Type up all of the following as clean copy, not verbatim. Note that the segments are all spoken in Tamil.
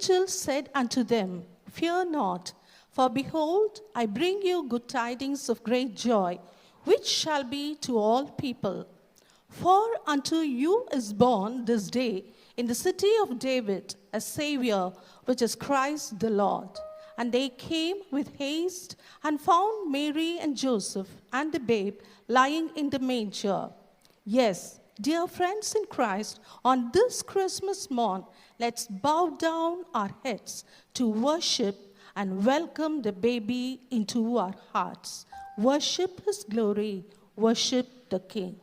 angel said unto them, Fear not, for behold, I bring you good tidings of great joy, which shall be to all people. For unto you is born this day in the city of David a Savior, which is Christ the Lord. And they came with haste and found Mary and Joseph and the babe lying in the manger. Yes, dear friends in Christ, on this Christmas morn, let's bow down our heads to worship and welcome the baby into our hearts. Worship his glory, worship the King.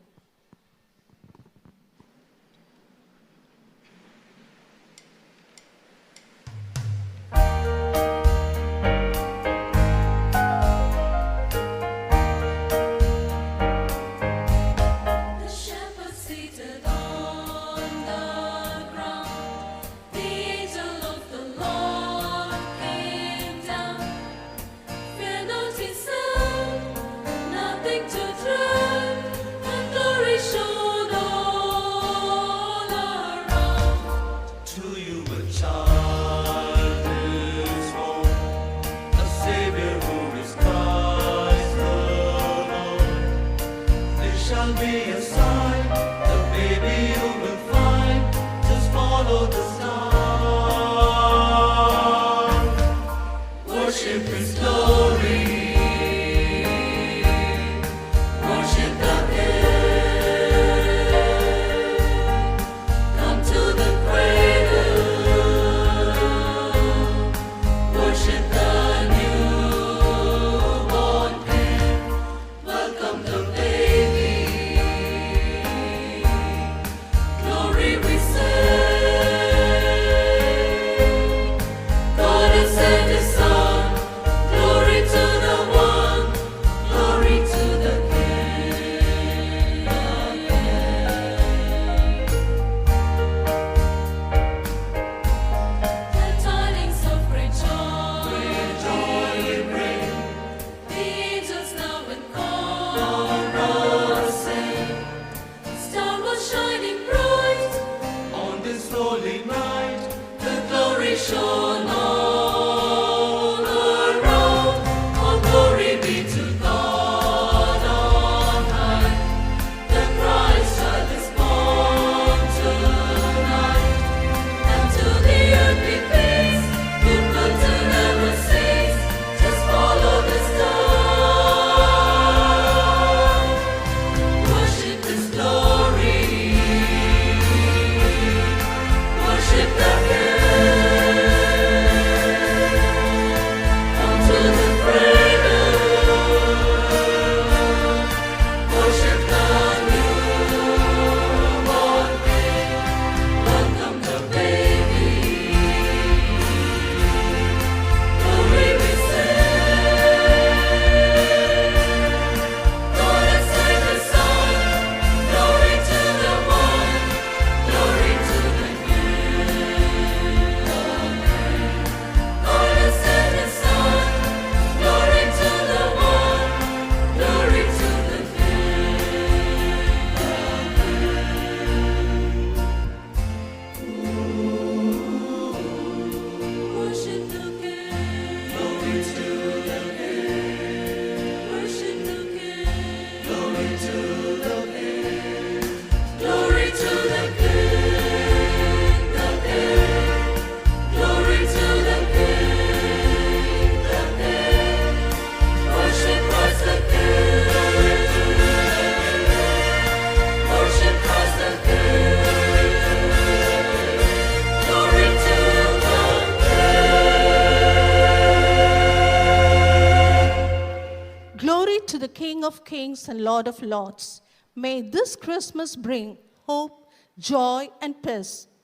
To the King of Kings and Lord of Lords. May this Christmas bring hope, joy and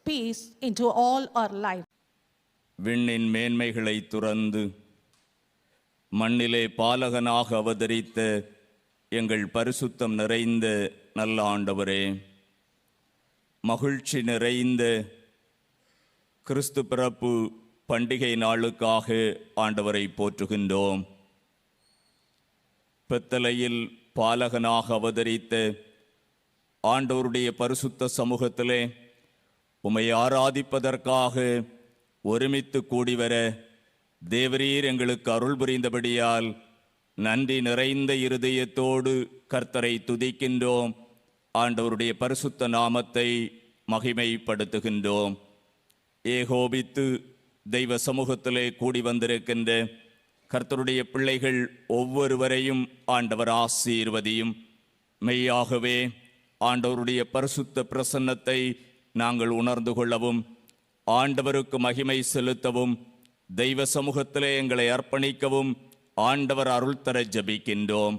peace into all our life. விண்ணின் மேன்மைகளை துறந்து மண்ணிலே பாலகனாக அவதரித்த எங்கள் பரிசுத்தம் நிறைந்த நல்ல ஆண்டவரே, மகிழ்ச்சி நிறைந்த கிறிஸ்து பிறப்பு பண்டிகை நாளுக்காக ஆண்டவரை போற்றுகின்றோம். பெத்தலையில் பாலகனாக அவதரித்த ஆண்டவருடைய பரிசுத்த சமூகத்திலே உம்மை ஆராதிப்பதற்காக ஒருமித்து கூடிவர தேவரீர் எங்களுக்கு அருள் புரிந்தபடியால் நன்றி நிறைந்த இருதயத்தோடு கர்த்தரை துதிக்கின்றோம். ஆண்டவருடைய பரிசுத்த நாமத்தை மகிமைப்படுத்துகின்றோம். ஏகோபித்து தெய்வ சமூகத்திலே கூடி வந்திருக்கின்ற கர்த்தருடைய பிள்ளைகள் ஒவ்வொருவரையும் ஆண்டவர் ஆசீர்வதியும். மெய்யாகவே ஆண்டவருடைய பரிசுத்த பிரசன்னத்தை நாங்கள் உணர்ந்து கொள்ளவும், ஆண்டவருக்கு மகிமை செலுத்தவும், தெய்வ சமூகத்திலே எங்களை அர்ப்பணிக்கவும் ஆண்டவர் அருள் தர ஜபிக்கின்றோம்.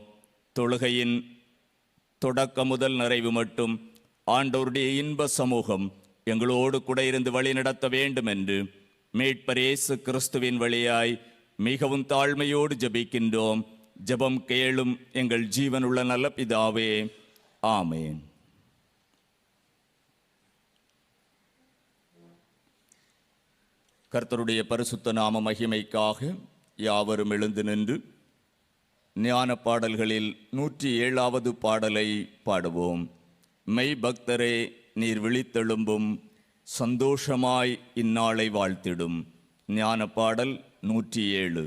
தொழுகையின் தொடக்க முதல் நிறைவு மட்டும் ஆண்டவருடைய இன்ப சமூகம் எங்களோடு கூட இருந்து வழி நடத்த வேண்டும் என்று மீட்பர் இயேசு கிறிஸ்துவின் வழியாய் மிகவும் தாழ்மையோடு ஜபிக்கின்றோம். ஜெபம் கேளும் எங்கள் ஜீவனுள்ள நல்ல பிதாவே, ஆமேன். கர்த்தருடைய பரிசுத்த நாம மகிமைக்காக யாவரும் எழுந்து நின்று ஞான பாடல்களில் 107வது பாடலை பாடுவோம். மெய் பக்தரே நீர் விழித்தெழும்பும், சந்தோஷமாய் இந்நாளை வாழ்த்திடும். ஞான பாடல் 107.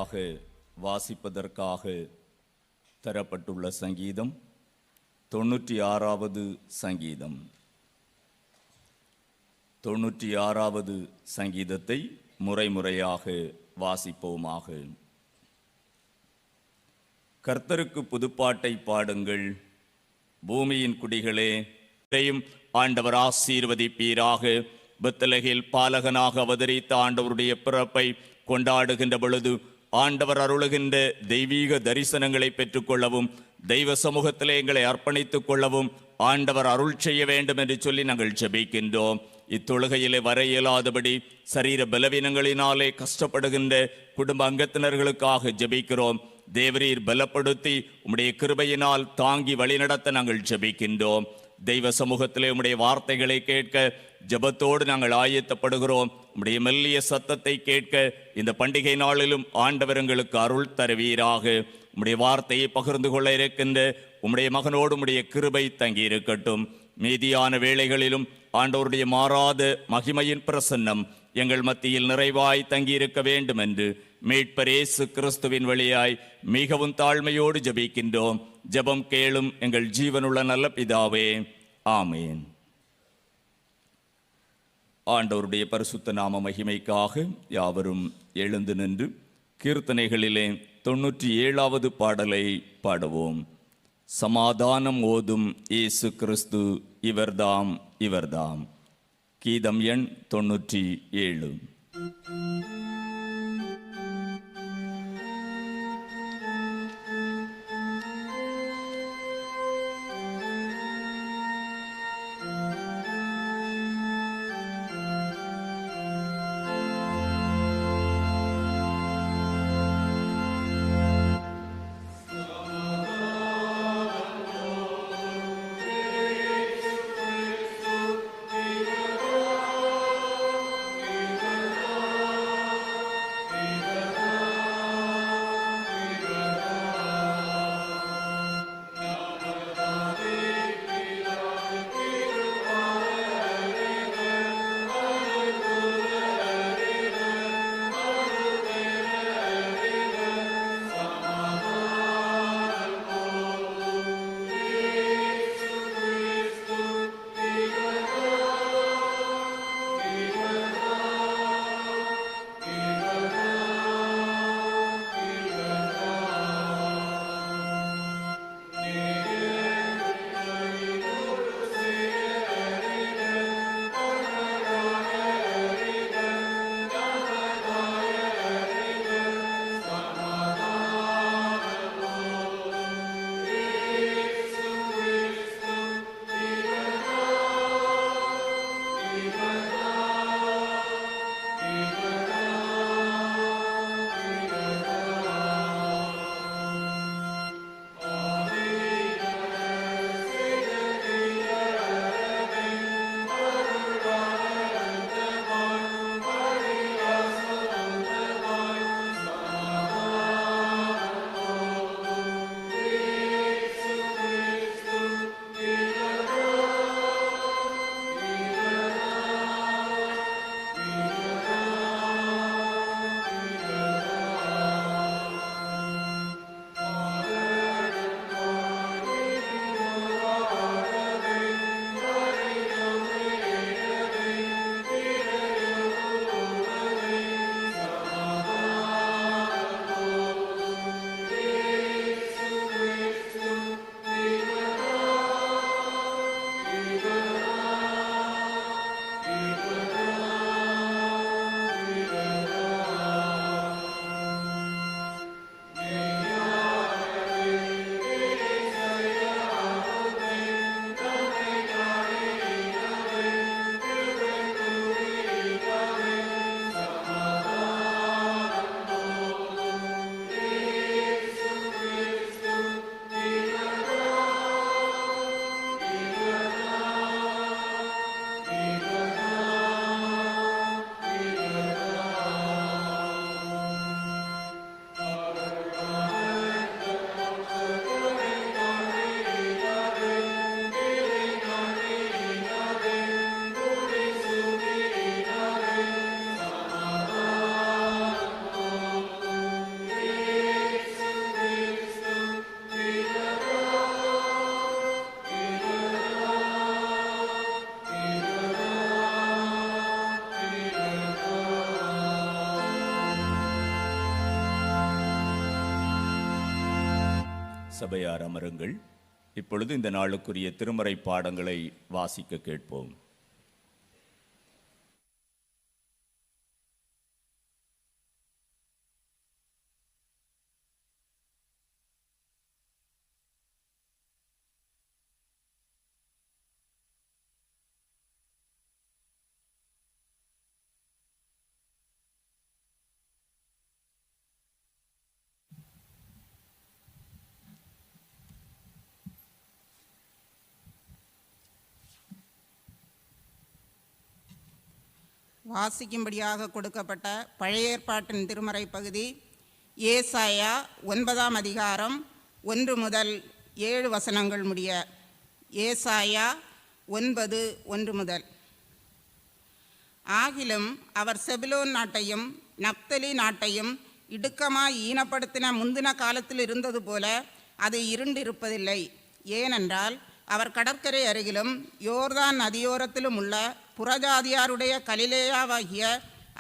முறையாக வாசிப்பதற்காக தரப்பட்டுள்ள சங்கீதம் 96வது சங்கீதம். 96வது சங்கீதத்தை முறையாக வாசிப்போமாக. கர்த்தருக்கு புதுப்பாட்டை பாடுங்கள், பூமியின் குடிகளே, ஆண்டவர் ஆசீர்வதிப்பீராக. பெத்லகேல் பாலகனாக அவதரித்த ஆண்டவருடைய பிறப்பை கொண்டாடுகின்ற பொழுது ஆண்டவர் அருளுகின்ற தெய்வீக தரிசனங்களை பெற்றுக்கொள்ளவும் தெய்வ சமூகத்திலே எங்களை அர்ப்பணித்துக் கொள்ளவும் ஆண்டவர் அருள் செய்ய வேண்டும் என்று சொல்லி நாங்கள் ஜெபிக்கின்றோம். இத்தொழுகையிலே வர இயலாதபடி சரீர பலவீனங்களினாலே கஷ்டப்படுகின்ற குடும்ப அங்கத்தினர்களுக்காக ஜெபிக்கிறோம். தேவரீர் பலப்படுத்தி உம்முடைய கிருபையினால் தாங்கி வழிநடத்த நாங்கள் ஜெபிக்கின்றோம். தெய்வ சமூகத்திலே உம்முடைய வார்த்தைகளை கேட்க ஜெபத்தோடு நாங்கள் ஆயத்தப்படுகிறோம். உம்முடைய மெல்லிய சத்தத்தை கேட்க இந்த பண்டிகை நாளிலும் ஆண்டவர் எங்களுக்கு அருள் தருவீராக. உம்முடைய வார்த்தையை பகிர்ந்து கொள்ள இருக்கின்ற உம்முடைய மகனோடு உம்முடைய கிருபை தங்கி இருக்கட்டும். மீதியான வேளைகளிலும் ஆண்டவருடைய மாறாத மகிமையின் பிரசன்னம் எங்கள் மத்தியில் நிறைவாய் தங்கியிருக்க வேண்டும் என்று மீட்பர் இயேசு கிறிஸ்துவின் வழியாய் மிகவும் தாழ்மையோடு ஜெபிக்கின்றோம். ஜெபம் கேளும் எங்கள் ஜீவனுள்ள நல்ல பிதாவே, ஆமேன். ஆண்டவருடைய பரிசுத்த நாம மகிமைக்காக யாவரும் எழுந்து நின்று கீர்த்தனைகளிலே 97வது பாடலை பாடுவோம். சமாதானம் ஓதும் இயேசு கிறிஸ்து இவர்தாம் இவர்தாம். கீதம் எண் 97. சபையார் அமருங்கள். இப்பொழுது இந்த நாளுக்குரிய திருமறை பாடங்களை வாசிக்க கேட்போம். வாசிக்கும்படியாக கொடுக்கப்பட்ட பழைய ஏற்பாட்டின் திருமறை பகுதி ஏசாயா 9ஆம் அதிகாரம் 1 முதல் 7 வசனங்கள் முடிய. ஏசாயா 9:1 முதல். ஆகிலும் அவர் செபுலோன் நாட்டையும் நப்தலி நாட்டையும் இடுக்கமாய் ஈனப்படுத்தின முந்தின காலத்தில் இருந்தது போல அது இருண்டிருப்பதில்லை. ஏனென்றால் அவர் கடற்கரை அருகிலும் யோர்தான் நதியோரத்திலும் உள்ள புறஜாதியாருடைய கலிலேயாவாகிய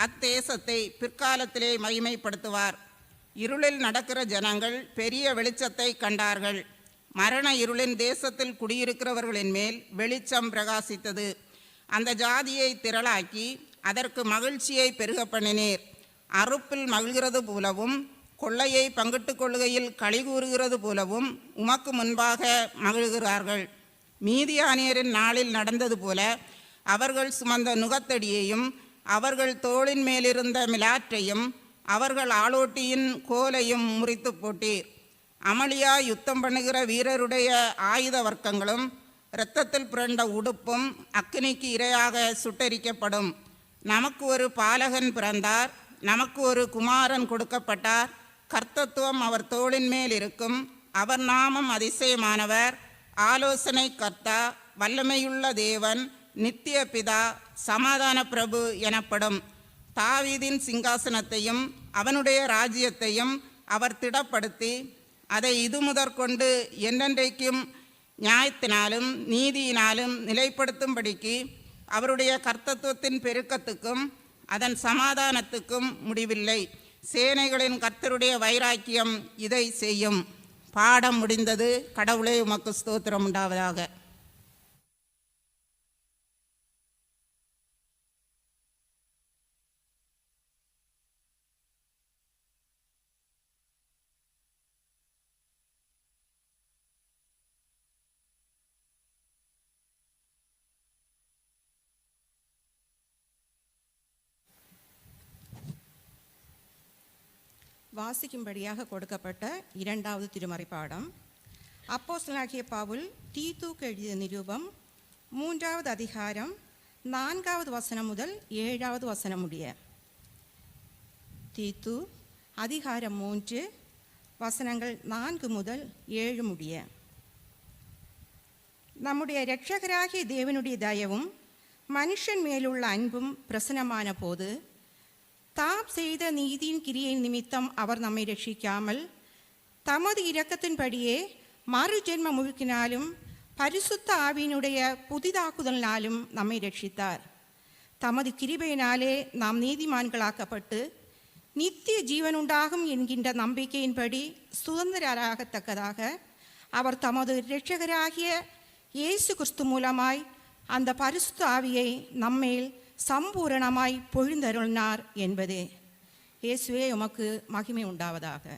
அத்தேசத்தை பிற்காலத்திலே மகிமைப்படுத்துவார். இருளில் நடக்கிற ஜனங்கள் பெரிய வெளிச்சத்தை கண்டார்கள். மரண இருளின் தேசத்தில் குடியிருக்கிறவர்களின் மேல் வெளிச்சம் பிரகாசித்தது. அந்த ஜாதியை திரளாக்கி அதற்கு மகிழ்ச்சியை பெருக பண்ணினீர். அறுப்பில் மகிழ்கிறது போலவும் கொள்ளையை பங்கிட்டு கொள்கையில் களி கூறுகிறது போலவும் உமக்கு முன்பாக மகிழ்கிறார்கள். மீதியானியரின் நாளில் நடந்தது போல அவர்கள் சுமந்த நுகத்தடியையும் அவர்கள் தோளின் மேலிருந்த மிலாற்றையும் அவர்கள் ஆளோட்டியின் கோலையும் முறித்து போட்டீர். அமளியா யுத்தம் பண்ணுகிற வீரருடைய ஆயுத வர்க்கங்களும் இரத்தத்தில் புரண்ட உடுப்பும் அக்கினிக்கு இரையாக சுட்டரிக்கப்படும். நமக்கு ஒரு பாலகன் பிறந்தார், நமக்கு ஒரு குமாரன் கொடுக்கப்பட்டார். கர்த்தத்துவம் அவர் தோளின் மேல் இருக்கும். அவர் நாமம் அதிசயமானவர், ஆலோசனை கர்த்தா, வல்லமையுள்ள தேவன், நித்திய பிதா, சமாதான பிரபு எனப்படும். தாவீதின் சிங்காசனத்தையும் அவனுடைய ராஜ்யத்தையும் அவர் திடப்படுத்தி அதை இது முதற்கொண்டு என்றென்றைக்கும் நியாயத்தினாலும் நீதியினாலும் நிலைப்படுத்தும்படிக்கு அவருடைய கர்த்தத்துவத்தின் பெருக்கத்துக்கும் அதன் சமாதானத்துக்கும் முடிவில்லை. சேனைகளின் கர்த்தருடைய வைராக்கியம் இதை செய்யும். பாடம் முடிந்தது. கடவுளே உமக்கு ஸ்தோத்திரம் உண்டாவதாக. வாசிக்கும்படியாக கொடுக்கப்பட்ட 2வது திருமறை பாடம் அப்போஸ்தலனாகிய பவுல் தீத்துக்கு எழுதிய நிருபம் 3வது அதிகாரம் 4வது வசனம் முதல் 7வது வசனம் முடிய. தீத்து அதிகாரம் 3 வசனங்கள் 4 முதல் 7 முடிய. நம்முடைய இரட்சகராகிய தேவனுடைய தயவும் மனுஷன் மேலுள்ள அன்பும் பிரசனமான போது தாம் செய்த நீதியின் கிரியை நிமித்தம் அவர் நம்மை ரட்சிக்காமல் தமது இரக்கத்தின்படியே மறு ஜென்ம முழுக்கினாலும் பரிசுத்த ஆவியினுடைய புதிதாக்குதலினாலும் நம்மை ரட்சித்தார். தமது கிருபையினாலே நாம் நீதிமான்களாக்கப்பட்டு நித்திய ஜீவனுண்டாகும் என்கின்ற நம்பிக்கையின்படி சுதந்திரராகத்தக்கதாக அவர் தமது இரட்சகராகிய இயேசு கிறிஸ்து மூலமாய் அந்த பரிசுத்த ஆவியை நம்மேல் சம்பூரணமாய் பொழிந்தருளினார் என்பதே. இயேசுவே உமக்கு மகிமை உண்டாவதாக.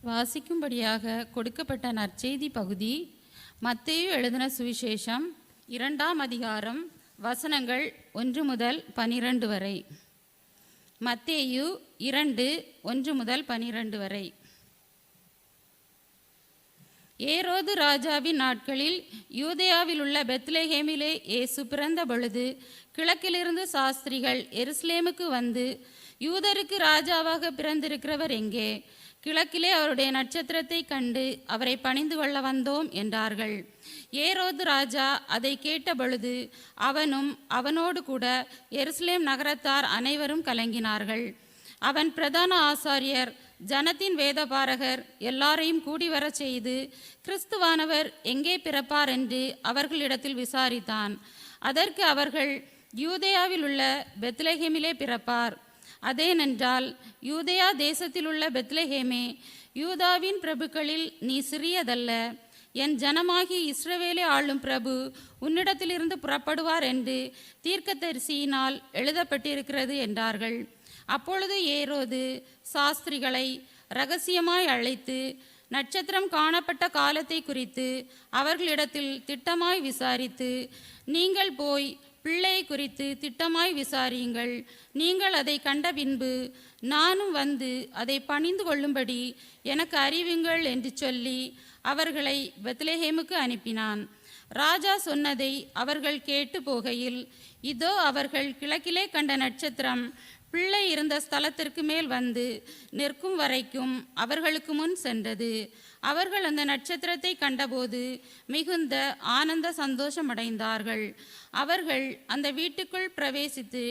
வாசிக்கும்படியாக கொடுக்கப்பட்ட நற்செய்தி பகுதி மத்தேயு எழுதின சுவிசேஷம் 2ஆம் அதிகாரம் வசனங்கள் 1 முதல் 12 வரை. மத்தேயு 2:1 முதல் 12 வரை. ஏரோது ராஜாவின் நாட்களில் யூதேயாவில் உள்ள பெத்லெகேமிலே இயேசு பிறந்த பொழுது கிழக்கிலிருந்து சாஸ்திரிகள் எருசலேமுக்கு வந்து, யூதருக்கு ராஜாவாக பிறந்திருக்கிறவர் எங்கே? கிழக்கிலே அவருடைய நட்சத்திரத்தை கண்டு அவரை பணிந்து கொள்ள வந்தோம் என்றார்கள். ஏரோது ராஜா அதை கேட்டபொழுது அவனும் அவனோடு கூட எருசலேம் நகரத்தார் அனைவரும் கலங்கினார்கள். அவன் பிரதான ஆசாரியர், ஜனத்தின் வேதபாரகர் எல்லாரையும் கூடி வரச் செய்து, கிறிஸ்துவானவர் எங்கே பிறப்பார் என்று அவர்களிடத்தில் விசாரித்தான். அதற்கு அவர்கள், யூதேயாவில் உள்ள பெத்லெகேமிலே பிறப்பார். அதேனென்றால், யூதேயா தேசத்தில் உள்ள பெத்லெகேமே, யூதாவின் பிரபுக்களில் நீ சிறியதல்ல. என் ஜனமாகி இஸ்ரவேலை ஆளும் பிரபு உன்னிடத்திலிருந்து புறப்படுவார் என்று தீர்க்கதரிசியினால் எழுதப்பட்டிருக்கிறது என்றார்கள். அப்பொழுது ஏரோது சாஸ்திரிகளை இரகசியமாய் அழைத்து நட்சத்திரம் காணப்பட்ட காலத்தை குறித்து அவர்களிடத்தில் திட்டமாய் விசாரித்து, நீங்கள் போய் பிள்ளை குறித்து திட்டமாய் விசாரியுங்கள். நீங்கள் அதை கண்ட பின்பு நானும் வந்து அதை பணிந்து கொள்ளும்படி எனக்கு அறிவிங்கள் என்று சொல்லி அவர்களை பெத்லெகேமுக்கு அனுப்பினான். ராஜா சொன்னதை அவர்கள் கேட்டு போகையில், இதோ அவர்கள் கிழக்கிலே கண்ட நட்சத்திரம் பிள்ளை இருந்த ஸ்தலத்திற்கு மேல் வந்து நிற்கும் வரைக்கும் அவர்களுக்கு முன் சென்றது. அவர்கள் அந்த நட்சத்திரத்தை கண்டபோது மிகுந்த ஆனந்த சந்தோஷமடைந்தார்கள். அவர்கள் அந்த வீட்டுக்குள் பிரவேசித்து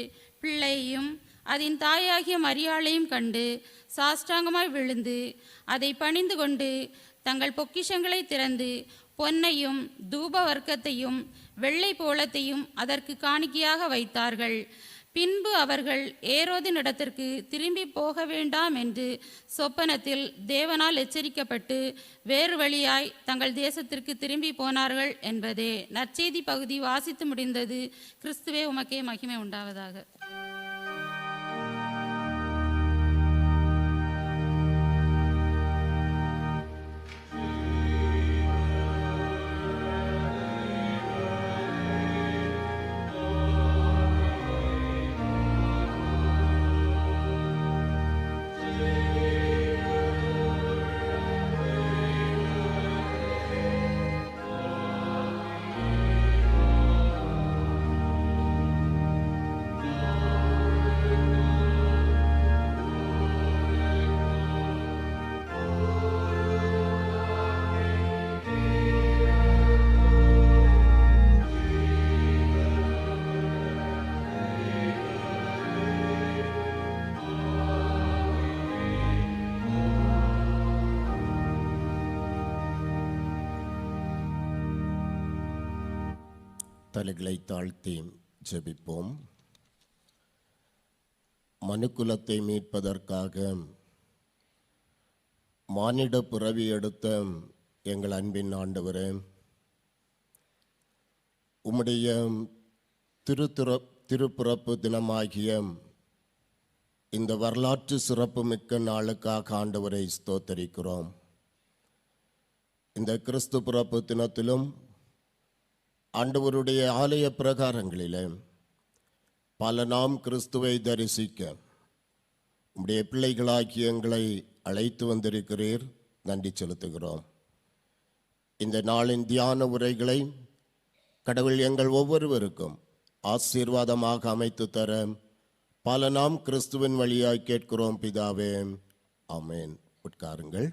பிள்ளையையும் அதன் தாயாகிய மரியாளையும் கண்டு சாஷ்டாங்கமாய் விழுந்து அதை பணிந்து கொண்டு தங்கள் பொக்கிஷங்களை திறந்து பொன்னையும் தூப வர்க்கத்தையும் வெள்ளை போலத்தையும் அதற்கு காணிக்கையாக வைத்தார்கள். பின்பு அவர்கள் ஏரோதின் இடத்திற்கு திரும்பி போக வேண்டாம் என்று சொப்பனத்தில் தேவனால் எச்சரிக்கப்பட்டு வேறு வழியாய் தங்கள் தேசத்திற்கு திரும்பி போனார்கள் என்பதே. நற்செய்தி பகுதி வாசித்து முடிந்தது. கிறிஸ்துவே உமக்கே மகிமை உண்டாவதாக. தலைகளை தாழ்த்தி ஜெபிப்போம். மனுக்குலத்தை மீட்பதற்காக மானிட பிறவி எடுத்த எங்கள் அன்பின் ஆண்டவரே, உம்முடைய திருப்பிறப்பு தினமாகிய இந்த வரலாற்று சிறப்புமிக்க நாளுக்காக ஆண்டவரை ஸ்தோத்தரிக்கிறோம். இந்த கிறிஸ்து பிறப்பு தினத்திலும் ஆண்டவருடைய ஆலய பிரகாரங்களிலே பல நாம் கிறிஸ்துவை தரிசிக்க உம்முடைய பிள்ளைகளாகிய எங்களை அழைத்து வந்திருக்கிறீர். நன்றி செலுத்துகிறோம். இந்த நாளின் தியான உரைகளை கடவுள் எங்கள் ஒவ்வொருவருக்கும் ஆசீர்வாதமாக அமைத்து தர பல நாம் கிறிஸ்துவின் வழியாய் கேட்கிறோம் பிதாவே, ஆமென். உட்காருங்கள்.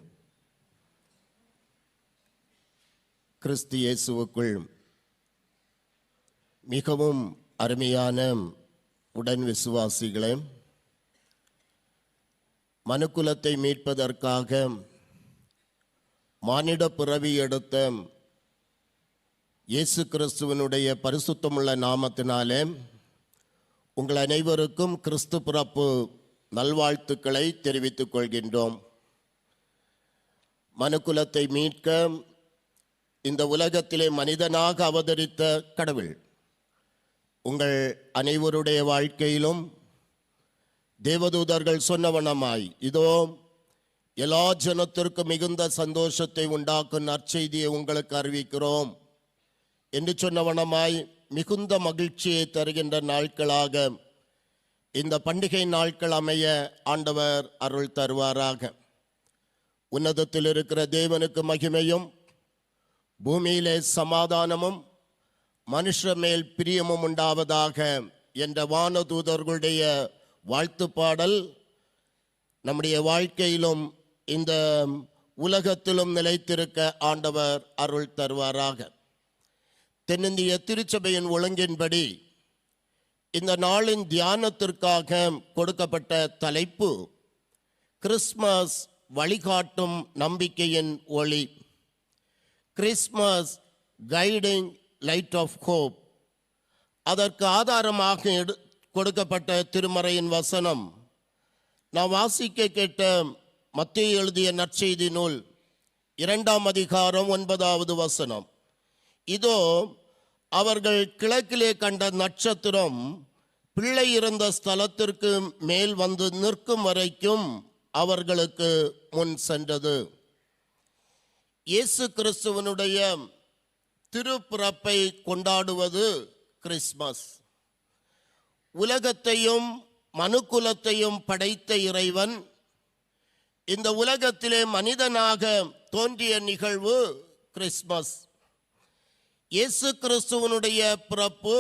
கிறிஸ்து இயேசுவுக்குள் மிகவும் அருமையான உடன் விசுவாசிகளே, மனுக்குலத்தை மீட்பதற்காக மானிட பிறவி எடுத்த இயேசு கிறிஸ்துவனுடைய பரிசுத்தமுள்ள நாமத்தினாலே உங்கள் அனைவருக்கும் கிறிஸ்து பிறப்பு நல்வாழ்த்துக்களை தெரிவித்துக் கொள்கின்றோம். மனுக்குலத்தை மீட்க இந்த உலகத்திலே மனிதனாக அவதரித்த கடவுள் உங்கள் அனைவருடைய வாழ்க்கையிலும் தேவதூதர்கள் சொன்னவனமாய், இதோ எல்லா ஜனத்திற்கும் மிகுந்த சந்தோஷத்தை உண்டாக்கும் நற்செய்தியை உங்களுக்கு அறிவிக்கிறோம் என்று சொன்னவனமாய் மிகுந்த மகிழ்ச்சியை தருகின்ற நாட்களாக இந்த பண்டிகை நாட்கள் அமைய ஆண்டவர் அருள் தருவாராக. உன்னதத்தில் இருக்கிற தேவனுக்கு மகிமையும், பூமியிலே சமாதானமும் மனுஷர் மேல் பிரியமும் உண்டாவதாக என்ற வானதூதர்களுடைய வாழ்த்து பாடல் நம்முடைய வாழ்க்கையிலும் இந்த உலகத்திலும் நிலைத்திருக்க ஆண்டவர் அருள் தருவாராக. தென்னிந்திய திருச்சபையின் ஒழுங்கின்படி இந்த நாளின் தியானத்திற்காக கொடுக்கப்பட்ட தலைப்பு கிறிஸ்மஸ் வழிகாட்டும் நம்பிக்கையின் ஒளி. Christmas guiding light of hope. அதற்கு ஆதாரமாக கொடுக்கப்பட்ட திருமறையின் வசனம் நாம் வாசிக்க கேட்ட மத்தேயு எழுதிய நற்செய்தி நூல் 2ஆம் அதிகாரம் 9வது வசனம். இதோ அவர்கள் கிழக்கிலே கண்ட நட்சத்திரம் பிள்ளை இருந்த ஸ்தலத்திற்கு மேல் வந்து நிற்கும் வரைக்கும் அவர்களுக்கு முன் சென்றது. இயேசு கிறிஸ்துவனுடைய திருப்பிறப்பை கொண்டாடுவது கிறிஸ்மஸ். உலகத்தையும் மனுக்குலத்தையும் படைத்த இறைவன் இந்த உலகத்திலே மனிதனாக தோன்றிய நிகழ்வு கிறிஸ்மஸ். இயேசு கிறிஸ்துவனுடைய பிறப்பு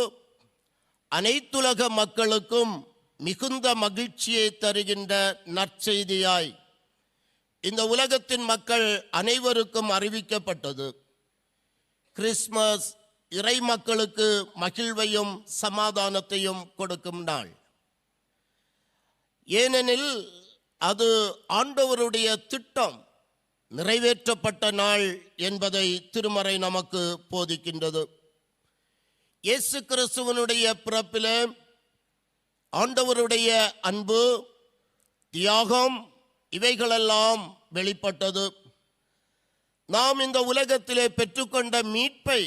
அனைத்துலக மக்களுக்கும் மிகுந்த மகிழ்ச்சியை தருகின்ற நற்செய்தியாய் இந்த உலகத்தின் மக்கள் அனைவருக்கும் அறிவிக்கப்பட்டது. கிறிஸ்மஸ் இறை மக்களுக்கு மகிழ்வையும் சமாதானத்தையும் கொடுக்கும் நாள். ஏனெனில் அது ஆண்டவருடைய திட்டம் நிறைவேற்றப்பட்ட நாள் என்பதை திருமறை நமக்கு போதிக்கின்றது. இயேசு கிறிஸ்துவனுடைய பிறப்பிலே ஆண்டவருடைய அன்பு, தியாகம் இவைகளெல்லாம் வெளிப்பட்டது. நாம் இந்த உலகத்திலே பெற்றுக்கொண்ட மீட்பை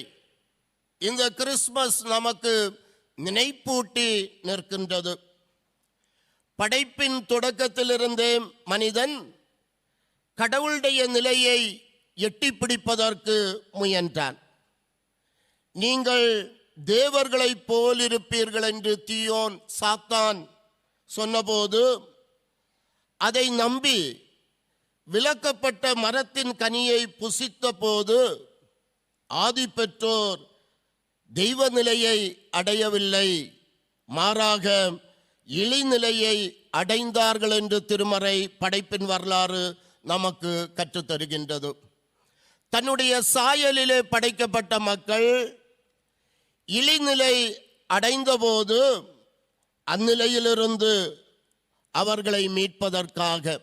இந்த கிறிஸ்மஸ் நமக்கு நினைப்பூட்டி நிற்கின்றது. படைப்பின் தொடக்கத்திலிருந்தே மனிதன் கடவுளுடைய நிலையை எட்டி பிடிப்பதற்கு முயன்றான். நீங்கள் தேவர்களைப் போல் இருப்பீர்கள் என்று தீயோன் சாத்தான் சொன்னபோது அதை நம்பி விலக்கப்பட்ட மரத்தின் கனியை புசித்த போது ஆதி பெற்றோர் தெய்வ நிலையை அடையவில்லை, மாறாக இழிநிலையை அடைந்தார்கள் என்று திருமறை படைப்பின் வரலாறு நமக்கு கற்றுத்தருகின்றது. தன்னுடைய சாயலிலே படைக்கப்பட்ட மக்கள் இழிநிலை அடைந்தபோது அந்நிலையிலிருந்து அவர்களை மீட்பதற்காக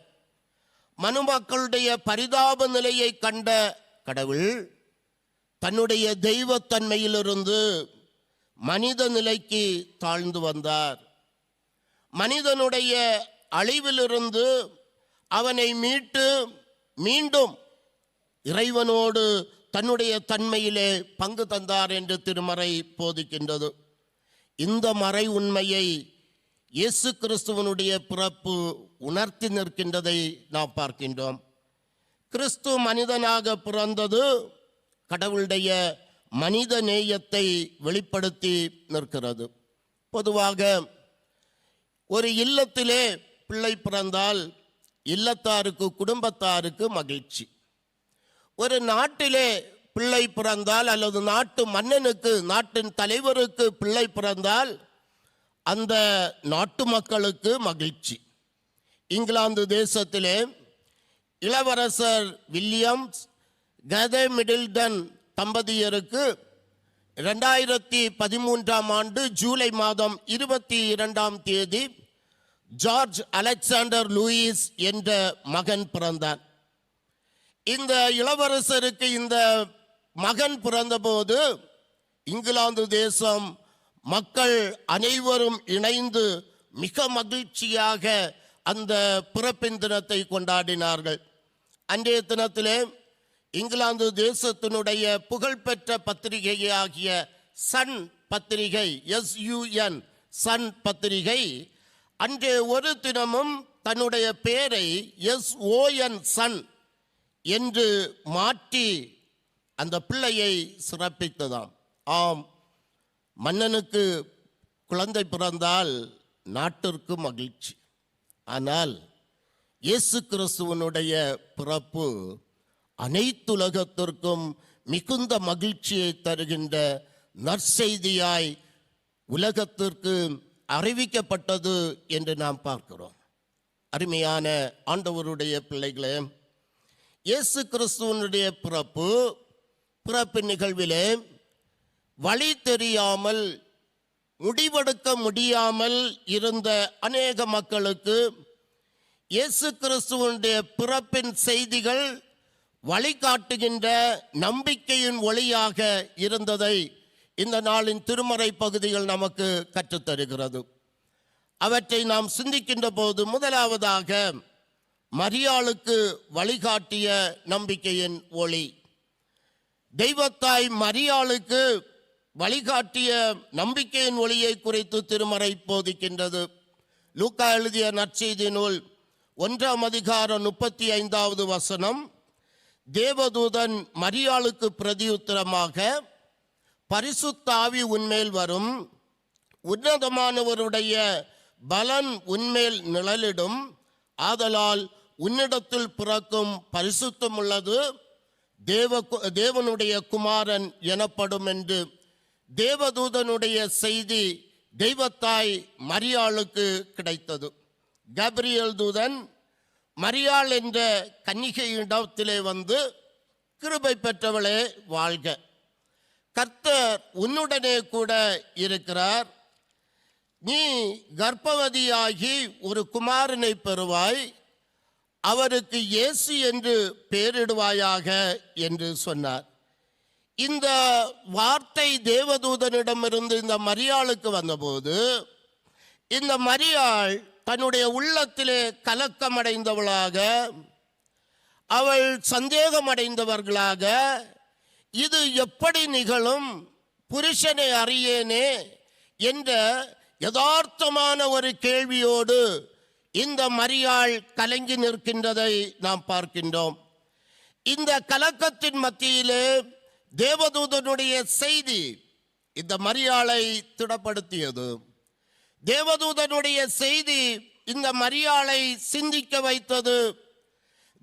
மனுமக்களுடைய பரிதாப நிலையை கண்ட கடவுள் தன்னுடைய தெய்வத்தன்மையிலிருந்து மனித நிலைக்கு தாழ்ந்து வந்தார். மனிதனுடைய அழிவிலிருந்து அவனை மீட்டு மீண்டும் இறைவனோடு தன்னுடைய தன்மையிலே பங்கு தந்தார் என்று திருமறை போதிக்கின்றது. இந்த மறை உண்மையை இயேசு கிறிஸ்துவனுடைய பிறப்பு உணர்த்தி நிற்கின்றதை நாம் பார்க்கின்றோம். கிறிஸ்து மனிதனாக பிறந்தது கடவுளுடைய மனித நேயத்தை வெளிப்படுத்தி நிற்கிறது. பொதுவாக ஒரு இல்லத்திலே பிள்ளை பிறந்தால் இல்லத்தாருக்கு, குடும்பத்தாருக்கு மகிழ்ச்சி. ஒரு நாட்டிலே பிள்ளை பிறந்தால் அல்லது நாட்டு மன்னனுக்கு, நாட்டின் தலைவருக்கு பிள்ளை பிறந்தால் அந்த நாட்டு மக்களுக்கு மகிழ்ச்சி. இங்கிலாந்து தேசத்திலே இளவரசர் வில்லியம்ஸ் கதே மிடில்டன் தம்பதியருக்கு 2013ஆம் ஆண்டு ஜூலை மாதம் 22ஆம் தேதி ஜார்ஜ் அலெக்சாண்டர் லூயிஸ் என்ற மகன் பிறந்தார். இந்த இளவரசருக்கு இந்த மகன் பிறந்தபோது இங்கிலாந்து தேசம் மக்கள் அனைவரும் இணைந்து மிக மகிழ்ச்சியாக அந்த பிறப்பின் தினத்தை கொண்டாடினார்கள். அன்றைய தினத்திலே இங்கிலாந்து தேசத்தினுடைய புகழ்பெற்ற பத்திரிகையாகிய சன் பத்திரிகை, SUN சன் பத்திரிகை அன்றே ஒரு தினமும் தன்னுடைய பெயரை SON சன் என்று மாற்றி அந்த பிள்ளையை சிறப்பித்ததாம். ஆம், மன்னனுக்கு குழந்தை பிறந்தால் நாட்டிற்கு மகிழ்ச்சி. ஆனால் இயேசு கிறிஸ்துவனுடைய பிறப்பு அனைத்துலகத்திற்கும் மிகுந்த மகிழ்ச்சியை தருகின்ற நற்செய்தியாய் உலகத்திற்கு அறிவிக்கப்பட்டது என்று நாம் பார்க்கிறோம். அருமையான ஆண்டவருடைய பிள்ளைகளே, இயேசு கிறிஸ்துவனுடைய பிறப்பு நிகழ்விலே வழி தெரியாமல் முடிவெடுக்க முடியாமல் இருந்த அநேக மக்களுக்கு இயேசு கிறிஸ்துவனுடைய பிறப்பின் செய்திகள் வழிகாட்டுகின்ற நம்பிக்கையின் ஒளியாக இருந்ததை இந்த நாளின் திருமறை பகுதிகள் நமக்கு கற்றுத்தருகிறது. அவற்றை நாம் சிந்திக்கின்ற போது முதலாவதாக மரியாளுக்கு வழிகாட்டிய நம்பிக்கையின் ஒளி. தெய்வத்தாய் மரியாளுக்கு வழிகாட்டிய நம்பிக்கையின் ஒளியை குறித்து திருமறை போதிக்கின்றது. லூக்கா எழுதிய நற்செய்தி நூல் 1ஆம் அதிகாரம் 35வது வசனம், தேவதூதன் மரியாளுக்கு பிரதியுத்தரமாக, பரிசுத்த ஆவி உன்மேல் வரும், உன்னதமானவருடைய பலன் உன்மேல் நிழலிடும், ஆதலால் உன்னிடத்தில் பிறக்கும் பரிசுத்தம் உள்ளது தேவனுடைய குமாரன் எனப்படும் என்று தேவதூதனுடைய செய்தி தெய்வத்தாய் மரியாளுக்கு கிடைத்தது. கபிரியேல் தூதன் மரியாள் என்ற கன்னிகையிடத்திலே வந்து, கிருபை பெற்றவளே வாழ்க, கர்த்தர் உன்னுடனே கூட இருக்கிறார், நீ கர்ப்பவதியாகி ஒரு குமாரனை பெறுவாய், அவருக்கு இயேசு என்று பெயரிடுவாயாக என்று சொன்னார். இந்த வார்த்தை தேவதூதனிடமிருந்து இந்த மரியாளுக்கு வந்தபோது, இந்த மரியாள் தன்னுடைய உள்ளத்திலே கலக்கமடைந்தவளாக, அவள் சந்தேகமடைந்தவர்களாக, இது எப்படி நிகழும், புருஷனை அறியேனே என்ற யதார்த்தமான ஒரு கேள்வியோடு இந்த மரியாள் கலங்கி நிற்கின்றதை நாம் பார்க்கின்றோம். இந்த கலக்கத்தின் மத்தியிலே தேவதூதனுடைய செய்தி இந்த மரியாளை திடப்படுத்தியது. தேவதூதனுடைய செய்தி இந்த மரியாளை சிந்திக்க வைத்தது.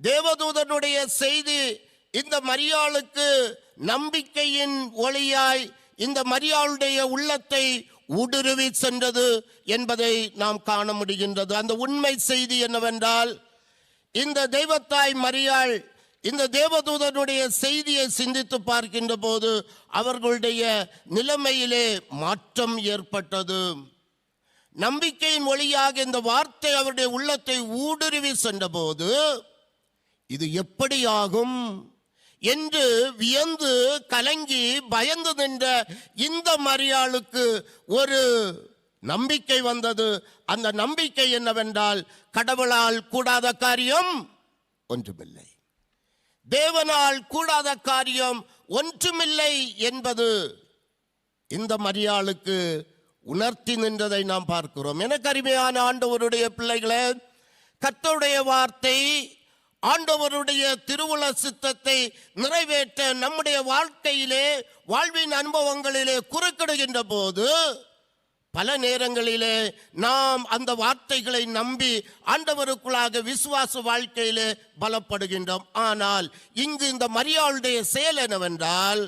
தேவதூதனுடைய செய்தி இந்த மரியாளுக்கு நம்பிக்கையின் ஒளியாய் இந்த மரியாளுடைய உள்ளத்தை ஊடுருவி சென்றது என்பதை நாம் காண முடிகின்றது. அந்த உண்மை செய்தி என்னவென்றால், இந்த தெய்வத்தாய் மரியாள் இந்த தேவதூதனுடைய செய்தியை சிந்தித்து பார்க்கின்ற போது அவர்களுடைய நிலைமையிலே மாற்றம் ஏற்பட்டது. நம்பிக்கையின் ஒளியாக இந்த வார்த்தை அவருடைய உள்ளத்தை ஊடுருவி சென்றபோது, இது எப்படி ஆகும் என்று வியந்து கலங்கி பயந்து நின்ற இந்த மரியாளுக்கு ஒரு நம்பிக்கை வந்தது. அந்த நம்பிக்கை என்னவென்றால், கடவுளால் கூடாத காரியம் ஒன்றுமில்லை, தேவனால் கூடாத காரியம் ஒன்றுமில்லை என்பது இந்த மரியாளுக்கு உணர்த்தி நின்றதை நாம் பார்க்கிறோம். எனக்கு அருமையான ஆண்டவருடைய பிள்ளைகளே, கர்த்தருடைய வார்த்தை ஆண்டவருடைய திருவுள சித்தத்தை நிறைவேற்ற நம்முடைய வாழ்க்கையிலே, வாழ்வின் அனுபவங்களிலே குறுக்கிடுகின்ற போது பல நேரங்களிலே நாம் அந்த வார்த்தைகளை நம்பி ஆண்டவருக்குள்ளாக விசுவாச வாழ்க்கையிலே பலப்படுகின்றோம். ஆனால் இங்கு இந்த மரியாளுடைய செயல் என்னவென்றால்,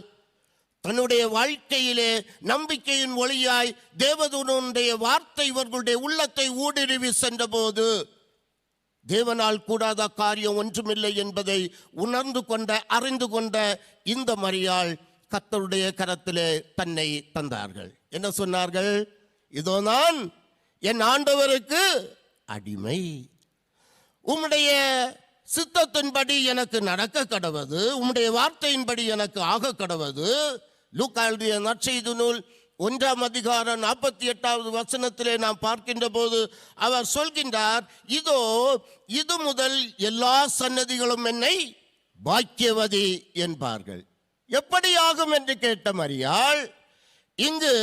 தன்னுடைய வாழ்க்கையிலே நம்பிக்கையின் ஒளியாய் தேவதூதனுடைய வார்த்தை இவர்களுடைய உள்ளத்தை ஊடுருவி சென்ற போது, தேவனால் கூடாத காரியம் ஒன்றுமில்லை என்பதை உணர்ந்து கொண்ட அறிந்து கொண்ட இந்த மரியாள் கர்த்தருடைய கரத்திலே தன்னை தந்தார்கள். என்ன சொன்னார்கள்? இதோ நான் என் ஆண்டவருக்கு அடிமை, உம்முடைய சித்தத்தின்படி எனக்கு நடக்க கடவது, உம்முடைய வார்த்தையின்படி எனக்கு ஆக கடவது. லூக்கா எழுதிய நற்செய்தி நூல் 1ஆம் அதிகாரம் 48வது வசனத்திலே நாம் பார்க்கின்ற போது அவர் சொல்கின்றார், இதோ இது முதல் எல்லா சன்னதிகளும் என்னை பாக்கியவதி என்பார்கள். எப்படி ஆகும் என்று கேட்ட மரியாள், இங்கு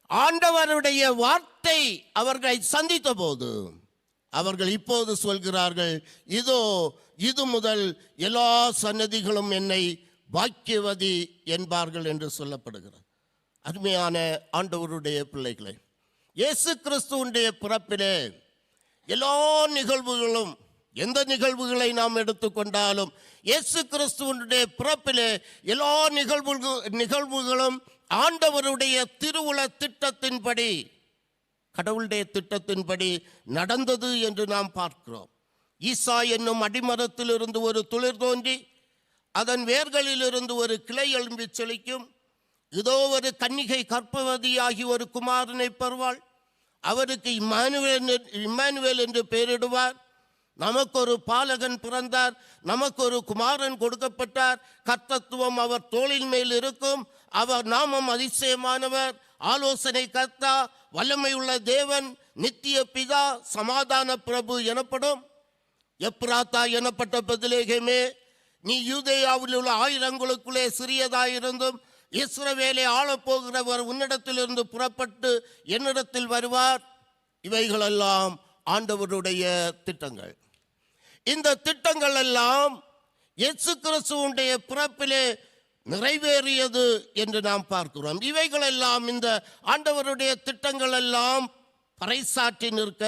ஆண்டவருடைய வார்த்தை அவர்களை சந்தித்த போது அவர்கள் இப்போது சொல்கிறார்கள், இதோ இது முதல் எல்லா சன்னதிகளும் என்னை பாக்கியவதி என்பார்கள் என்று சொல்லப்படுகிறது. அருமையான ஆண்டவருடைய பிள்ளைகளை, இயேசு கிறிஸ்துவுடைய பிறப்பிலே எல்லா நிகழ்வுகளும் எந்த நிகழ்வுகளை நாம் எடுத்துக்கொண்டாலும் இயேசு கிறிஸ்துவனுடைய பிறப்பிலே எல்லா நிகழ்வுகளும் ஆண்டவருடைய திருவுள திட்டத்தின்படி, கடவுளுடைய திட்டத்தின்படி நடந்தது என்று நாம் பார்க்கிறோம். ஈசா என்னும் அடிமரத்திலிருந்து ஒரு துளிர் தோன்றி அதன் வேர்களிலிருந்து ஒரு கிளை எழும்பி செழிக்கும். இதோ ஒரு கன்னிகை கர்ப்பவதியாகி ஒரு குமாரனை பெறுவாள். அவருக்கு இம்மானுவேல் என்று பெயரிடுவார். நமக்கு ஒரு பாலகன் பிறந்தார், நமக்கு ஒரு குமாரன் கொடுக்கப்பட்டார். கர்த்தத்துவம் அவர் தோளின் மேல் இருக்கும். அவர் நாமம் அதிசயமானவர், ஆலோசனை கர்த்தா, வல்லமையுள்ள தேவன், நித்திய பிதா, சமாதான பிரபு எனப்படும். எப்ராத்தா எனப்பட்ட பெத்லெகேமே, நீ யூதேயாவில் உள்ள ஆயிரங்களுக்குள்ளே சிறியதாயிருந்தும் இஸ்ரவேலை ஆளப்போகிறவர் உன்னிடத்திலிருந்து புறப்பட்டு என்னிடத்தில் வருவார். இவைகளெல்லாம் ஆண்டவருடைய திட்டங்கள். இந்த திட்டங்கள் எல்லாம் இயேசு கிறிஸ்துவுடைய பிறப்பிலே நிறைவேறியது என்று நாம் பார்க்கிறோம். இவைகளெல்லாம், இந்த ஆண்டவருடைய திட்டங்கள் எல்லாம் பறைசாற்றி நிற்க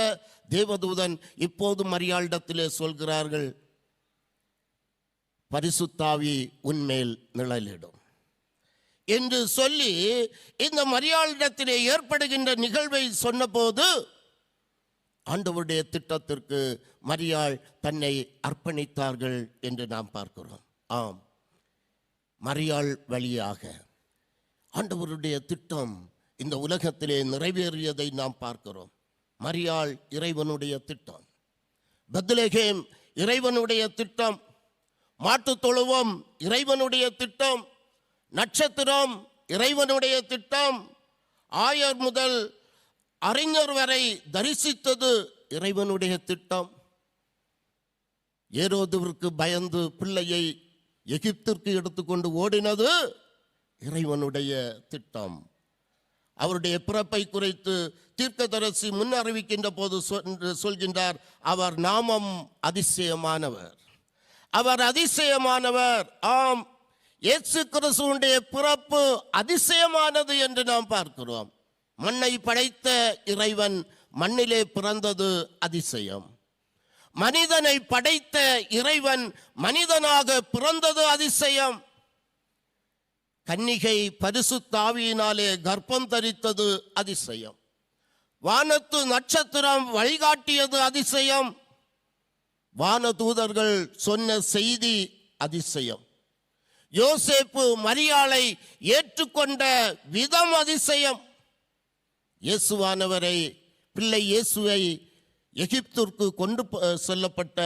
தேவதூதன் இப்போது மரியாளிடத்திலே சொல்கிறார்கள், பரிசுத்தாவி உன்மேல் நிழலிடும் என்று சொல்லி இந்த மரியாளிடத்திலே ஏற்படுகின்ற நிகழ்வை சொன்னபோது ஆண்டவருடைய திட்டத்திற்கு மரியாள் தன்னை அர்ப்பணித்தார்கள் என்று நாம் பார்க்கிறோம். ஆம், மரியாள் வழியாக ஆண்டவருடைய திட்டம் இந்த உலகத்திலே நிறைவேறியதை நாம் பார்க்கிறோம். மரியாள் இறைவனுடைய திட்டம், பெத்லெகேம் இறைவனுடைய திட்டம், மாட்டுத் தொழுவம் இறைவனுடைய திட்டம், நட்சத்திரம் இறைவனுடைய திட்டம், ஆயர் முதல் அறிஞர் வரை தரிசித்தது இறைவனுடைய திட்டம். ஏரோதுவிற்கு பயந்து பிள்ளையை எகிப்திற்கு எடுத்துக்கொண்டு ஓடினது இறைவனுடைய திட்டம். அவருடைய பிறப்பை குறித்து தீர்க்கதரிசி முன் அறிவிக்கின்ற போது சொல்கின்றார், அவர் நாமம் அதிசயமானவர், அவர் அதிசயமானவர். ஆம், இயேசு கிறிஸ்துவுடைய பிறப்பு அதிசயமானது என்று நாம் பார்க்கிறோம். மண்ணை படைத்த இறைவன் மண்ணிலே பிறந்தது அதிசயம். மனிதனை படைத்த இறைவன் மனிதனாக பிறந்தது அதிசயம். கன்னிகை பரிசுத்தாவியினாலே கர்ப்பம் தரித்தது அதிசயம். வானத்து நட்சத்திரம் வழிகாட்டியது அதிசயம். வானதூதர்கள் சொன்ன செய்தி அதிசயம். யோசேப்பு மரியாளை ஏற்றுக்கொண்ட விதம் அதிசயம். இயேசுவானவரை, பிள்ளை இயேசுவை எகிப்திற்கு கொண்டு செல்லப்பட்ட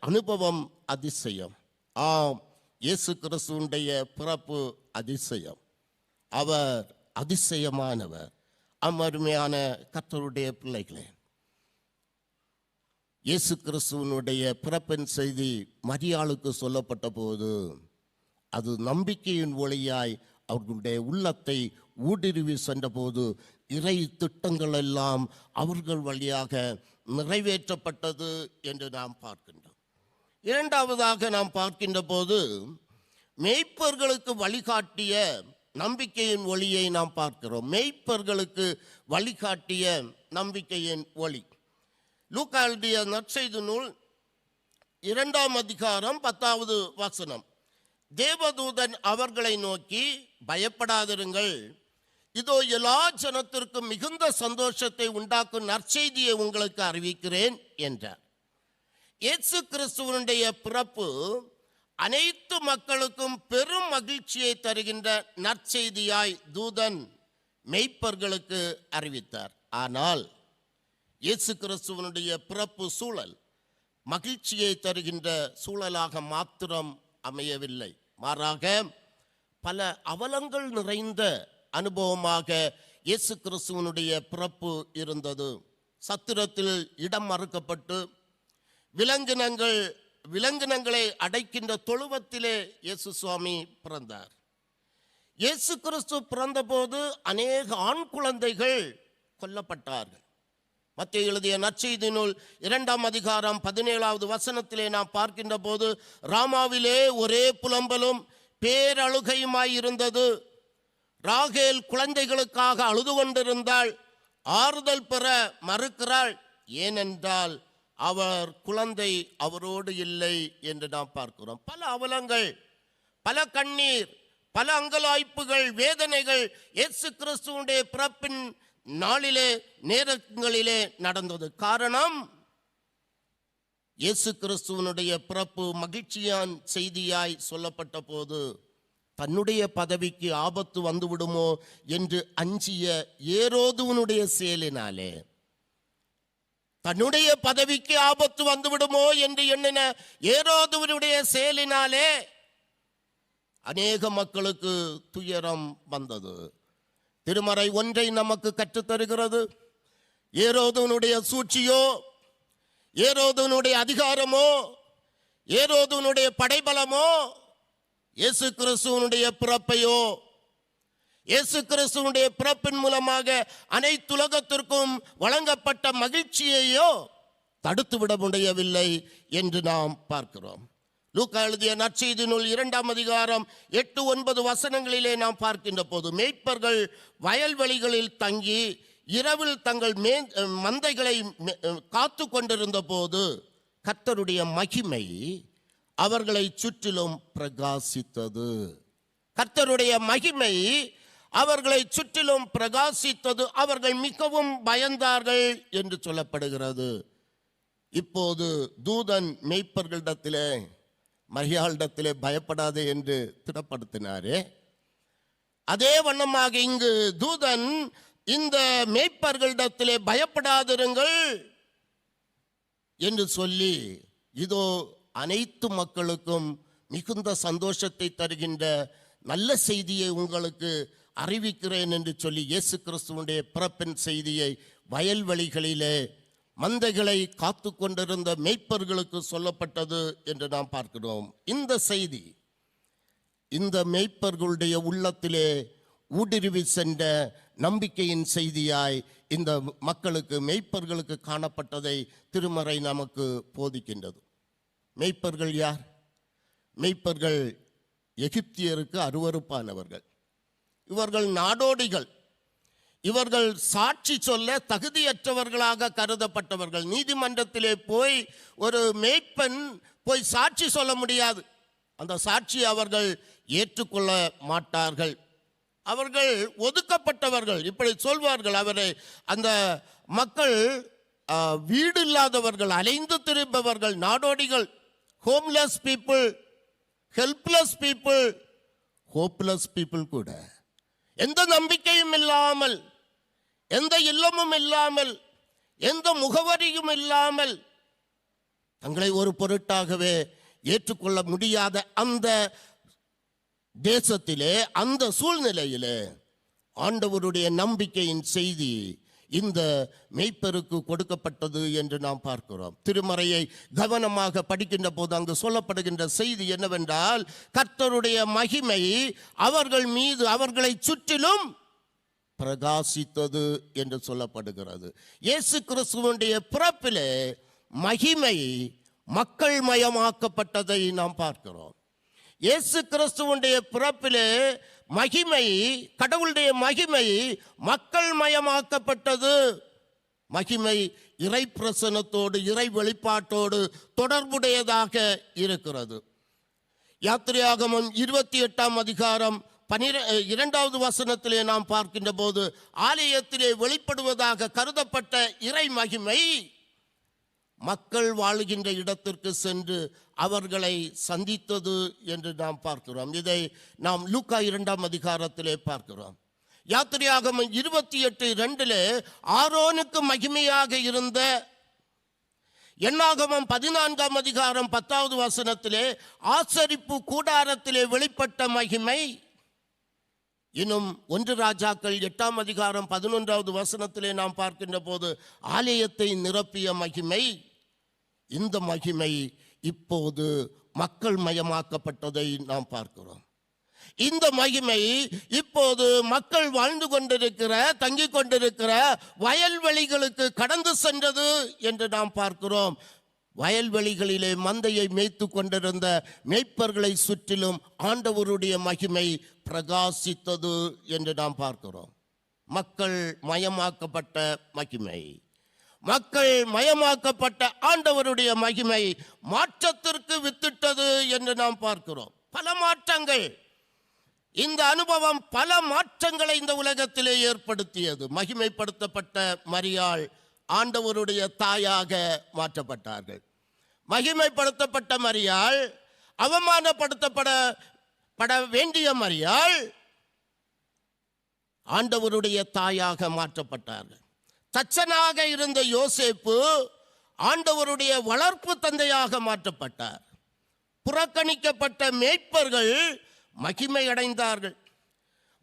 அனுபவம் அதிசயம். ஆம், இயேசு கிறிஸ்துவுடைய பிறப்பு அதிசயம். அவர் அதிசயமானவர். அருமையான கர்த்தருடைய பிள்ளைகளே, இயேசு கிறிஸ்துவனுடைய பிறப்பின் செய்தி மரியாளுக்கு சொல்லப்பட்ட போது அது நம்பிக்கையின் ஒளியாய் அவர்களுடைய உள்ளத்தை ஊடுருவி சென்றபோது இறை திட்டங்கள் எல்லாம் அவர்கள் வழியாக நிறைவேற்றப்பட்டது என்று நாம் பார்க்கின்றோம். இரண்டாவதாக நாம் பார்க்கின்ற போது மேய்ப்பர்களுக்கு வழிகாட்டிய நம்பிக்கையின் ஒளியை நாம் பார்க்கிறோம். மேய்ப்பர்களுக்கு வழிகாட்டிய நம்பிக்கையின் ஒளி. லூக்கா எழுதிய நற்செய்தி நூல் 2ஆம் அதிகாரம் 10வது வசனம். தேவதூதன் அவர்களை நோக்கி, பயப்படாதிருங்கள், இதோ எல்லா ஜனத்திற்கும் மிகுந்த சந்தோஷத்தை உண்டாக்கும் நற்செய்தியை உங்களுக்கு அறிவிக்கிறேன் என்றார். இயேசு கிறிஸ்துவனுடைய பிறப்பு அனைத்து மக்களுக்கும் பெரும் மகிழ்ச்சியை தருகின்ற நற்செய்தியாய் தூதன் மெய்ப்பர்களுக்கு அறிவித்தார். ஆனால் இயேசு கிறிஸ்துவனுடைய பிறப்பு சூழல் மகிழ்ச்சியை தருகின்ற சூழலாக மாத்திரம் அமையவில்லை. மாறாக பல அவலங்கள் நிறைந்த அனுபவமாக இயேசு கிறிஸ்துவனுடைய பிறப்பு இருந்தது. சத்திரத்தில் இடம் மறுக்கப்பட்டு விலங்கினங்களை அடைக்கின்ற தொழுவத்திலே இயேசு சுவாமி பிறந்தார். இயேசு கிறிஸ்து பிறந்தபோது அநேக ஆண் குழந்தைகள் கொல்லப்பட்டார்கள். மத்தேயு எழுதிய நற்செய்தி நூல் 2ஆம் அதிகாரம் 17வது வசனத்திலே நாம் பார்க்கின்ற போது, ராமாவிலே ஒரே புலம்பலும் பேரழுகையுமாயிருந்தது. ராகேல் குழந்தைகளுக்காக அழுது கொண்டிருந்தாள். ஆறுதல் பெற மறுக்கிறாள். ஏனென்றால் அவர் குழந்தை அவரோடு இல்லை என்று நாம் பார்க்கிறோம். பல அவலங்கள், பல கண்ணீர், பல அங்கலாய்ப்புகள், வேதனைகள் இயேசு கிறிஸ்துவுடைய பிறப்பின் நாளிலே நேரங்களிலே நடந்தது. காரணம், இயேசு கிறிஸ்துவனுடைய பிறப்பு மகிழ்ச்சியான் செய்தியாய் சொல்லப்பட்ட போது தன்னுடைய பதவிக்கு ஆபத்து வந்துவிடுமோ என்று அஞ்சிய ஏரோதுவனுடைய செயலினாலே, தன்னுடைய பதவிக்கு ஆபத்து வந்துவிடுமோ என்று எண்ணின ஏரோதுவனுடைய செயலினாலே அநேக மக்களுக்கு துயரம் வந்தது. திருமறை ஒன்றை நமக்கு கற்றுத்தருகிறது. ஏரோதுவனுடைய சூழ்ச்சியோ, ஏரோதுவனுடைய அதிகாரமோ, ஏரோதுவனுடைய படைபலமோ, இயேசு கிறிஸ்துவனுடைய பிறப்பையோ, இயேசு கிறிஸ்துவனுடைய பிறப்பின் மூலமாக அனைத்துலகத்திற்கும் வழங்கப்பட்ட மகிழ்ச்சியையோ தடுத்துவிட முடியவில்லை என்று நாம் பார்க்கிறோம். லூக்கா எழுதிய நற்செய்தி நூல் 2ஆம் அதிகாரம் 8-9 வசனங்களிலே நாம் பார்க்கின்ற போது, மேய்ப்பர்கள் வயல்வெளிகளில் தங்கி இரவில் தங்கள் மந்தைகளை காத்து கொண்டிருந்த போது கர்த்தருடைய மகிமை அவர்களை சுற்றிலும் பிரகாசித்தது. கர்த்தருடைய மகிமை அவர்களை சுற்றிலும் பிரகாசித்தது. அவர்கள் மிகவும் பயந்தார்கள் என்று சொல்லப்படுகிறது. இப்போது தூதன் மேய்ப்பர்களிடத்திலே, மரியாளிடத்திலே பயப்படாதே என்று திடப்படுத்தினாரே, அதே வண்ணமாக இங்கு தூதன் இந்த மேய்ப்பர்களிடத்திலே பயப்படாதிருங்கள் என்று சொல்லி, இதோ அனைத்து மக்களுக்கும் மிகுந்த சந்தோஷத்தை தருகின்ற நல்ல செய்தியை உங்களுக்கு அறிவிக்கிறேன் என்று சொல்லி இயேசு கிறிஸ்துவனுடைய பிறப்பின் செய்தியை வயல்வெளிகளிலே மந்தைகளை காத்து கொண்டிருந்த மேய்ப்பர்களுக்கு சொல்லப்பட்டது என்று நாம் பார்க்கிறோம். இந்த செய்தி இந்த மேய்ப்பர்களுடைய உள்ளத்திலே ஊடுருவி சென்ற நம்பிக்கையின் செய்தியாய் இந்த மக்களுக்கு, மேய்ப்பர்களுக்கு காணப்பட்டதை திருமறை நமக்கு போதிக்கின்றது. மேய்ப்பர்கள் யார்? மேய்ப்பர்கள் எகிப்தியருக்கு அருவருப்பானவர்கள். இவர்கள் நாடோடிகள். இவர்கள் சாட்சி சொல்ல தகுதியற்றவர்களாக கருதப்பட்டவர்கள். நீதிமன்றத்திலே போய் ஒரு மேய்ப்பன் போய் சாட்சி சொல்ல முடியாது. அந்த சாட்சியை அவர்கள் ஏற்றுக்கொள்ள மாட்டார்கள். அவர்கள் ஒதுக்கப்பட்டவர்கள், இப்படி சொல்வார்கள். அவரை அந்த மக்கள் வீடு இல்லாதவர்கள், அலைந்து திரும்பவர்கள், நாடோடிகள், homeless people, helpless people, hopeless people கூட. எந்த நம்பிக்கையும் இல்லாமல், எந்த இல்லமும் இல்லாமல், எந்த முகவரியும் இல்லாமல், தங்களை ஒரு பொருட்டாகவே ஏற்றுக்கொள்ள முடியாத அந்த தேசத்திலே, அந்த சூழ்நிலையிலே ஆண்டவருடைய நம்பிக்கையின் செய்தி இந்த மேய்ப்பருக்கு கொடுக்கப்பட்டது என்று நாம் பார்க்கிறோம். திருமறையை கவனமாக படிக்கின்ற போது அங்கு சொல்லப்படுகின்ற செய்தி என்னவென்றால், கர்த்தருடைய மகிமை அவர்கள் மீது, அவர்களை சுற்றிலும் பிரகாசித்தது என்று சொல்லப்படுகிறது. இயேசு கிறிஸ்துவனுடைய பிறப்பிலே மகிமை மக்கள் மயமாக்கப்பட்டதை நாம் பார்க்கிறோம். இயேசு கிறிஸ்துவனுடைய பிறப்பிலே மகிமை, கடவுளுடைய மகிமை மக்கள் மயமாக்கப்பட்டது. மகிமை இறை பிரசன்னத்தோடு, இறை வெளிப்பாட்டோடு தொடர்புடையதாக இருக்கிறது. யாத்திரையாகமம் 28ஆம் அதிகாரம் 2வது வசனத்திலே நாம் பார்க்கின்ற போது, ஆலயத்திலே வெளிப்படுவதாக கருதப்பட்ட இறை மகிமை மக்கள் வாழுகின்ற இடத்திற்கு சென்று அவர்களை சந்தித்தது என்று நாம் பார்க்கிறோம். இதை நாம் லூக்கா 2ஆம் அதிகாரத்திலே பார்க்கிறோம். யாத்திரையாகமம் 28:2 ஆரோனுக்கு மகிமையாக இருந்த, எண்ணாகமம் 14ஆம் அதிகாரம் 10வது வசனத்திலே ஆசரிப்பு கூடாரத்திலே வெளிப்பட்ட மகிமை, இன்னும் 1 ராஜாக்கள் 8ஆம் அதிகாரம் 11வது வசனத்திலே நாம் பார்க்கின்ற போது ஆலயத்தை நிரப்பிய மகிமை. இந்த மகிமை இப்போது மக்கள் மயமாக்கப்பட்டதை நாம் பார்க்கிறோம். இந்த மகிமை இப்போது மக்கள் வாழ்ந்து கொண்டிருக்கிற, தங்கிக் கொண்டிருக்கிற வயல்வெளிகளுக்கு கடந்து சென்றது என்று நாம் பார்க்கிறோம். வயல்வெளிகளிலே மந்தையை மேய்த்து கொண்டிருந்த மேய்ப்பர்களை சுற்றிலும் ஆண்டவருடைய மகிமை பிரகாசித்தது என்று நாம் பார்க்கிறோம். மக்கள் மயமாக்கப்பட்ட மகிமை, மக்கள் மயமாக்கப்பட்ட ஆண்டவருடைய மகிமை மாற்றத்திற்கு வித்திட்டது என்று நாம் பார்க்கிறோம். பல மாற்றங்கள், இந்த அனுபவம் பல மாற்றங்களை இந்த உலகத்திலே ஏற்படுத்தியது. மகிமைப்படுத்தப்பட்ட மரியாள் ஆண்டவருடைய தாயாக மாற்றப்பட்டார்கள். மகிமைப்படுத்தப்பட்ட மரியாள் அவமானப்படுத்தப்பட வேண்டிய மரியாள் ஆண்டவருடைய தாயாக மாற்றப்பட்டார்கள். தச்சனாக இருந்த யோசேப்பு ஆண்டவருடைய வளர்ப்பு தந்தையாக மாற்றப்பட்டார். புறக்கணிக்கப்பட்ட மேய்ப்பர்கள் மகிமை அடைந்தார்கள்.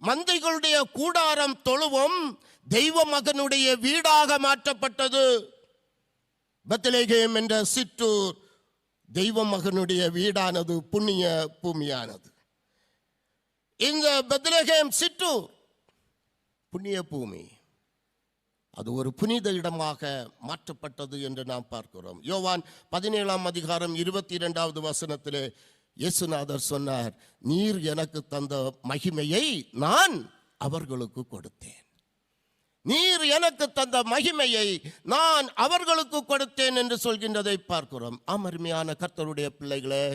மந்தைகளுடைய கூடாரம் தொழுவம் தெய்வ மகனுடைய வீடாக மாற்றப்பட்டது. பெத்லகேம் என்ற சிற்றூர் தெய்வ மகனுடைய வீடானது, புண்ணிய பூமியானது. இந்த பெத்லகேம் சிற்றூர் புண்ணிய பூமி, அது ஒரு புனித இடமாக மாற்றப்பட்டது என்று நாம் பார்க்கிறோம். யோவான் 17ஆம் அதிகாரம் 22வது வசனத்திலே இயேசுநாதர் சொன்னார், நீர் எனக்கு தந்த மகிமையை நான் அவர்களுக்கு கொடுத்தேன். நீர் எனக்கு தந்த மகிமையை நான் அவர்களுக்கு கொடுத்தேன் என்று சொல்கின்றதை பார்க்கிறோம். அருமையான கர்த்தருடைய பிள்ளைகளே,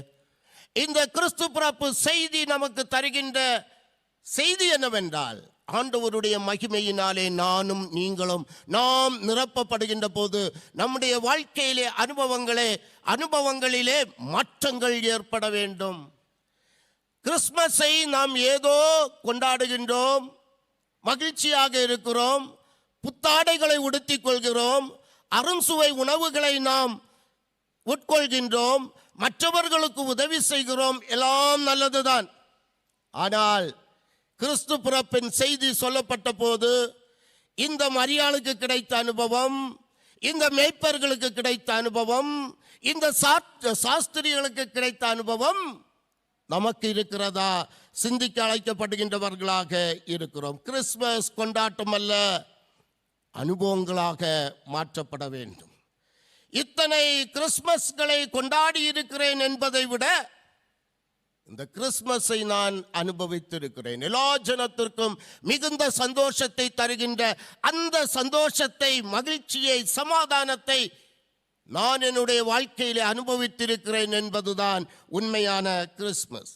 இந்த கிறிஸ்து பிறப்பு செய்தி நமக்கு தருகின்ற செய்தி என்னவென்றால், ஆண்டவருடைய மகிமையினாலே நானும் நீங்களும் நாம் நிரப்பப்படுகின்ற போது நம்முடைய வாழ்க்கையிலே அனுபவங்களிலே மாற்றங்கள் ஏற்பட வேண்டும். கிறிஸ்மஸை நாம் ஏதோ கொண்டாடுகின்றோம், மகிழ்ச்சியாக இருக்கிறோம், புத்தாடைகளை உடுத்திக் கொள்கிறோம், அருண்சுவை உணவுகளை நாம் உட்கொள்கின்றோம், மற்றவர்களுக்கு உதவி செய்கிறோம், எல்லாம் நல்லதுதான். ஆனால் கிறிஸ்து பிறப்பின் செய்தி சொல்லப்பட்ட போது இந்த மரியாளுக்கு கிடைத்த அனுபவம், இந்த மேய்ப்பர்களுக்கு கிடைத்த அனுபவம், இந்த சாஸ்திரிகளுக்கு கிடைத்த அனுபவம் நமக்கு இருக்கிறதா? சிந்திக்க அழைக்கப்படுகின்றவர்களாக இருக்கிறோம். கிறிஸ்மஸ் கொண்டாட்டம் அல்ல, அனுபவங்களாக மாற்றப்பட வேண்டும். இத்தனை கிறிஸ்மஸ்களை கொண்டாடி இருக்கிறேன் என்பதை விட இந்த கிறிஸ்மஸை நான் அனுபவித்திருக்கிறேன். எல்லா ஜனத்திற்கும் மிகுந்த சந்தோஷத்தை தருகின்ற அந்த சந்தோஷத்தை, மகிழ்ச்சியை, சமாதானத்தை நான் என்னுடைய வாழ்க்கையிலே அனுபவித்திருக்கிறேன் என்பதுதான் உண்மையான Christmas.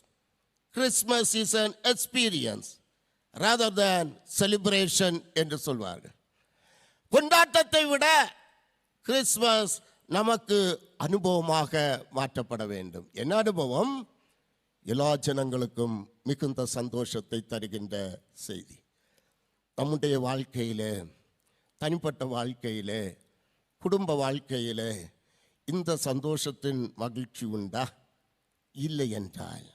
Christmas is an experience rather than celebration என்று சொல்வார்கள். கொண்டாட்டத்தை விட கிறிஸ்மஸ் நமக்கு அனுபவமாக மாற்றப்பட வேண்டும். என்ன அனுபவம்? எல்லா ஜனங்களுக்கும் மிகுந்த சந்தோஷத்தை தருகின்ற செய்தி. நம்முடைய வாழ்க்கையிலே, தனிப்பட்ட வாழ்க்கையிலே, குடும்ப வாழ்க்கையிலே இந்த சந்தோஷத்தின் மகிழ்ச்சி உண்டா? இல்லை என்றால்,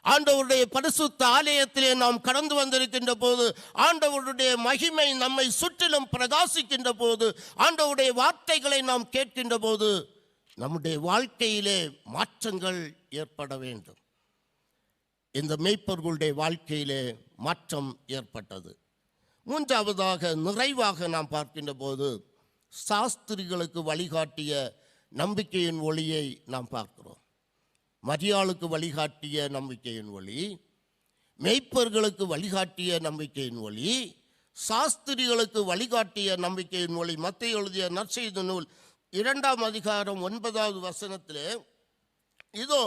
ஆண்டவருடைய பரிசுத்த ஆலயத்திலே நாம் கடந்து வந்திருக்கின்ற போது, ஆண்டவருடைய மகிமை நம்மை சுற்றிலும் பிரகாசிக்கின்ற போது, ஆண்டவருடைய வார்த்தைகளை நாம் கேட்கின்ற போது நம்முடைய வாழ்க்கையிலே மாற்றங்கள் ஏற்பட வேண்டும். இந்த மேய்ப்பர்களுடைய வாழ்க்கையிலே மாற்றம் ஏற்பட்டது. மூன்றாவதாக, நிறைவாக நாம் பார்க்கின்ற போது சாஸ்திரிகளுக்கு வழிகாட்டிய நம்பிக்கையின் ஒளியை நாம் பார்க்கிறோம். மரியாளுக்கு வழிகாட்டிய நம்பிக்கையின் ஒளி, மேய்ப்பர்களுக்கு வழிகாட்டிய நம்பிக்கையின் ஒளி, சாஸ்திரிகளுக்கு வழிகாட்டிய நம்பிக்கையின் ஒளி. மத்தேயு எழுதிய நற்செய்தி நூல் 2ஆம் அதிகாரம் 9வது வசனத்திலே, இதோ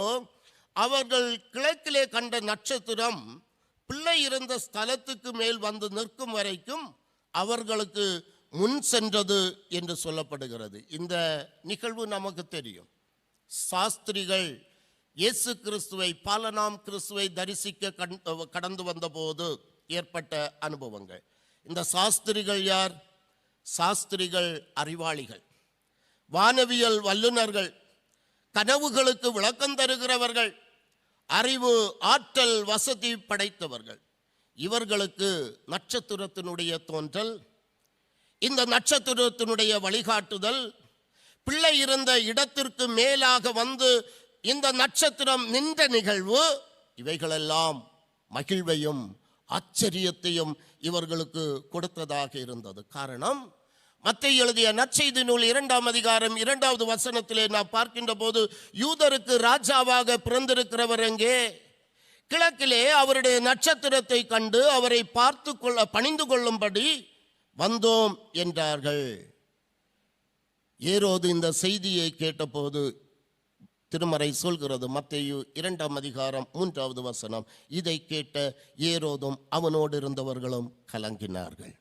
அவர்கள் கிழக்கிலே கண்ட நட்சத்திரம் பிள்ளை இருந்த ஸ்தலத்துக்கு மேல் வந்து நிற்கும் வரைக்கும் அவர்களுக்கு முன் சென்றது என்று சொல்லப்படுகிறது. இந்த நிகழ்வு நமக்கு தெரியும். சாஸ்திரிகள் இயேசு கிறிஸ்துவை, பாலனாம் கிறிஸ்துவை தரிசிக்க கடந்து வந்தபோது ஏற்பட்ட அனுபவங்கள். இந்த சாஸ்திரிகள் யார்? சாஸ்திரிகள் அறிவாளிகள், வானவியல் வல்லுநர்கள், கனவுகளுக்கு விளக்கம் தருகிறவர்கள், அறிவு, ஆற்றல், வசதி படைத்தவர்கள். இவர்களுக்கு நட்சத்திரத்தினுடைய தோன்றல், இந்த நட்சத்திரத்தினுடைய வழிகாட்டுதல், பிள்ளை இருந்த இடத்திற்கு மேலாக வந்து இந்த நட்சத்திரம் நின்ற நிகழ்வு, இவைகளெல்லாம் மகிழ்வையும் ஆச்சரியத்தையும் இவர்களுக்கு கொடுத்ததாக இருந்தது. காரணம், மத்தேயு எழுதிய நற்செய்தி நூல் 2ஆம் அதிகாரம் 2வது வசனத்திலே நாம் பார்க்கின்ற போது, யூதருக்கு ராஜாவாக பிறந்திருக்கிறவர் எங்கே? கிழக்கிலே அவருடைய நட்சத்திரத்தை கண்டு அவரை பணிந்து கொள்ளும்படி வந்தோம் என்றார்கள். ஏரோது இந்த செய்தியை கேட்டபோது திருமறை சொல்கிறது, மத்தேயு 2ஆம் அதிகாரம் 3வது வசனம், இதை கேட்ட ஏரோதும் அவனோடு இருந்தவர்களும் கலங்கினார்கள்.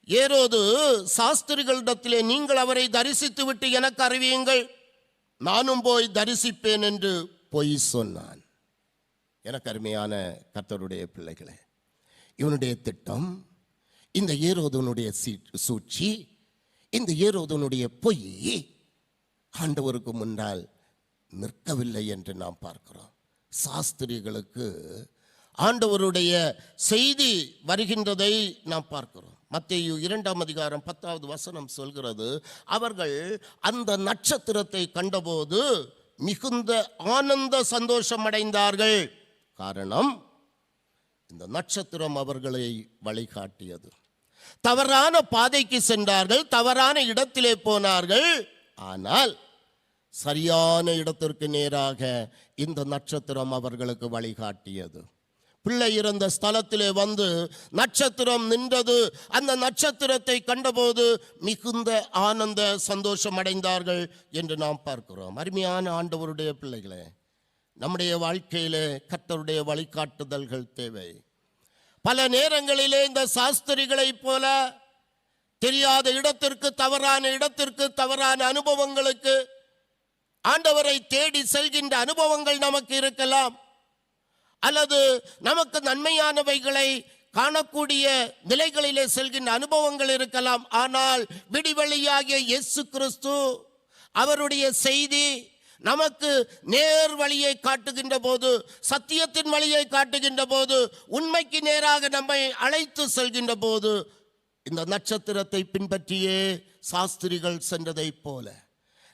ஏரோது சாஸ்திரிகளிடத்திலே, நீங்கள் அவரை தரிசித்து விட்டு எனக்கு அறிவியுங்கள், நானும் போய் தரிசிப்பேன் என்று பொய் சொன்னான். எனக்கு அருமையான கர்த்தருடைய பிள்ளைகளே, இவனுடைய திட்டம், இந்த ஏரோதனுடைய சூழ்ச்சி, இந்த ஏரோதனுடைய பொய் ஆண்டவருக்கு முன்னால் நிற்கவில்லை என்று நாம் பார்க்கிறோம். சாஸ்திரிகளுக்கு ஆண்டவருடைய செய்தி வருகின்றதை நாம் பார்க்கிறோம். மத்தேயு 2ஆம் அதிகாரம் 10வது வசனம் சொல்கிறது, அவர்கள் அந்த நட்சத்திரத்தை கண்டபோது மிகுந்த ஆனந்த சந்தோஷம் அடைந்தார்கள். காரணம், இந்த நட்சத்திரம் அவர்களை வழிகாட்டியது. தவறான பாதைக்கு சென்றார்கள், தவறான இடத்திலே போனார்கள். ஆனால் சரியான இடத்திற்கு நேராக இந்த நட்சத்திரம் அவர்களுக்கு வழிகாட்டியது. பிள்ளை இருந்த ஸ்தலத்திலே வந்து நட்சத்திரம் நின்றது. அந்த நட்சத்திரத்தை கண்டபோது மிகுந்த ஆனந்த சந்தோஷம் அடைந்தார்கள் என்று நாம் பார்க்கிறோம். அருமையான ஆண்டவருடைய பிள்ளைகளே, நம்முடைய வாழ்க்கையிலே கர்த்தருடைய வழிகாட்டுதல்கள் தேவை. பல நேரங்களிலே இந்த சாஸ்திரிகளைப் போல தெரியாத இடத்திற்கு, தவறான இடத்திற்கு, தவறான அனுபவங்களுக்கு ஆண்டவரை தேடி செல்கின்ற அனுபவங்கள் நமக்கு இருக்கலாம். அல்லது நமக்கு நன்மையானவைகளை காணக்கூடிய நிலைகளிலே செல்கின்ற அனுபவங்கள் இருக்கலாம். ஆனால் விடிவெளியாகிய இயேசு கிறிஸ்து அவருடைய செய்தி நமக்கு நேர் வழியை காட்டுகின்ற போது, சத்தியத்தின் வழியை காட்டுகின்ற போது, உண்மைக்கு நேராக நம்மை அழைத்து செல்கின்ற போது, இந்த நட்சத்திரத்தை பின்பற்றியே சாஸ்திரிகள் சென்றதைப் போல,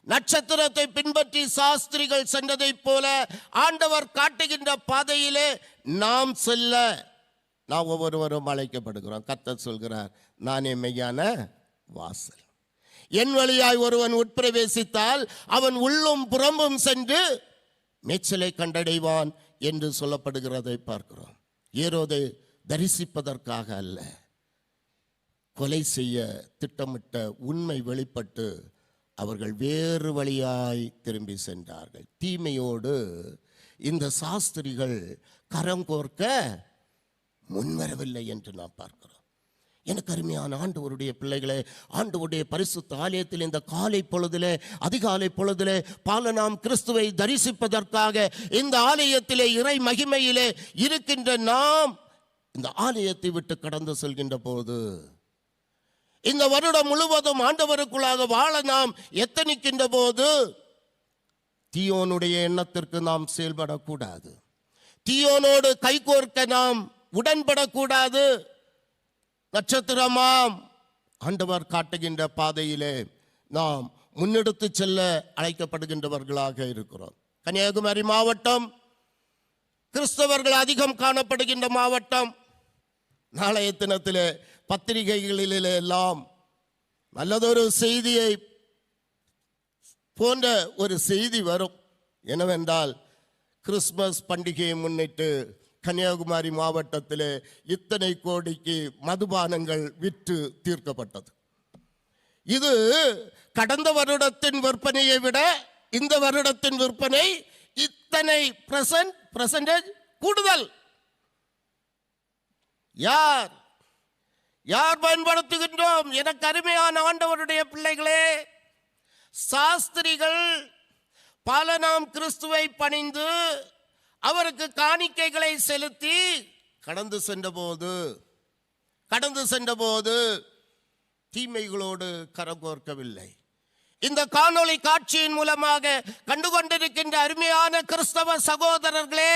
நட்சத்திரத்தை பின்பற்றி சாஸ்திரிகள் சென்றதைப் போல ஆண்டவர் காட்டுகின்ற பாதையிலே நாம் செல்ல நாம் ஒவ்வொருவரும் அழைக்கப்படுகிறோம். கர்த்தர் சொல்கிறார், நானே மெய்யான வாசல். என் வழியாய் ஒருவன் உட்பிரவேசித்தால் அவன் உள்ளும் புறம்பும் சென்று மேய்ச்சலை கண்டடைவான் என்று சொல்லப்படுகிறதை பார்க்கிறோம். ஏரோதை தரிசிப்பதற்காக அல்ல, கொலை செய்ய திட்டமிட்ட உண்மை வெளிப்பட்டு அவர்கள் வேறு வழியாய் திரும்பி சென்றார்கள். தீமையோடு இந்த சாஸ்திரிகள் கரம் கோர்க்க முன்வரவில்லை என்று நாம் பார்க்கிறோம். எனக்கு அருமையான ஆண்டவருடைய பிள்ளைகளே, ஆண்டவருடைய பரிசுத்த ஆலயத்தில் இந்த காலை பொழுதிலே, அதிகாலை பொழுதிலே நாம் கிறிஸ்துவை தரிசிப்பதற்காக இந்த ஆலயத்திலே இறை மகிமையிலே இருக்கின்ற நாம் இந்த ஆலயத்தை விட்டு கடந்து செல்கின்ற போது, இந்த வருடம் முழுவதும் ஆண்டவருக்குள்ளாக வாழ நாம் எத்தனிக்கின்ற போது தீயோனுடைய எண்ணத்திற்கு நாம் செயல்படக்கூடாது. தீயோனோடு கைகோர்க்க நாம் உடன்படக்கூடாது. நட்சத்திரமாம் ஆண்டவர் காட்டுகின்ற பாதையிலே நாம் முன்னெடுத்து செல்ல அழைக்கப்படுகின்றவர்களாக இருக்கிறோம். கன்னியாகுமரி மாவட்டம் கிறிஸ்தவர்கள் அதிகம் காணப்படுகின்ற மாவட்டம். நாளைய தினத்திலே பத்திரிகைகளிலே எல்லாம் நல்லதொரு செய்தியை போன்ற ஒரு செய்தி வரும். என்னவென்றால், கிறிஸ்மஸ் பண்டிகையை முன்னிட்டு கன்னியாகுமரி மாவட்டத்திலே இத்தனை கோடிக்கு மதுபானங்கள் விற்று தீர்க்கப்பட்டது. இது கடந்த வருடத்தின் விற்பனையை விட இந்த வருடத்தின் விற்பனை இத்தனை % கூடுதல். யார் பயன்படுத்துகின்றோம்? எனக்கு அருமையான ஆண்டவருடைய பிள்ளைகளே, சாஸ்திரிகள் நாம் கிறிஸ்துவை பணிந்து அவருக்கு காணிக்கைகளை செலுத்தி கடந்து சென்றபோது தீமைகளோடு கரங்கோர்க்கவில்லை. இந்த காணொளி காட்சியின் மூலமாக கண்டுகொண்டிருக்கின்ற அருமையான கிறிஸ்தவ சகோதரர்களே,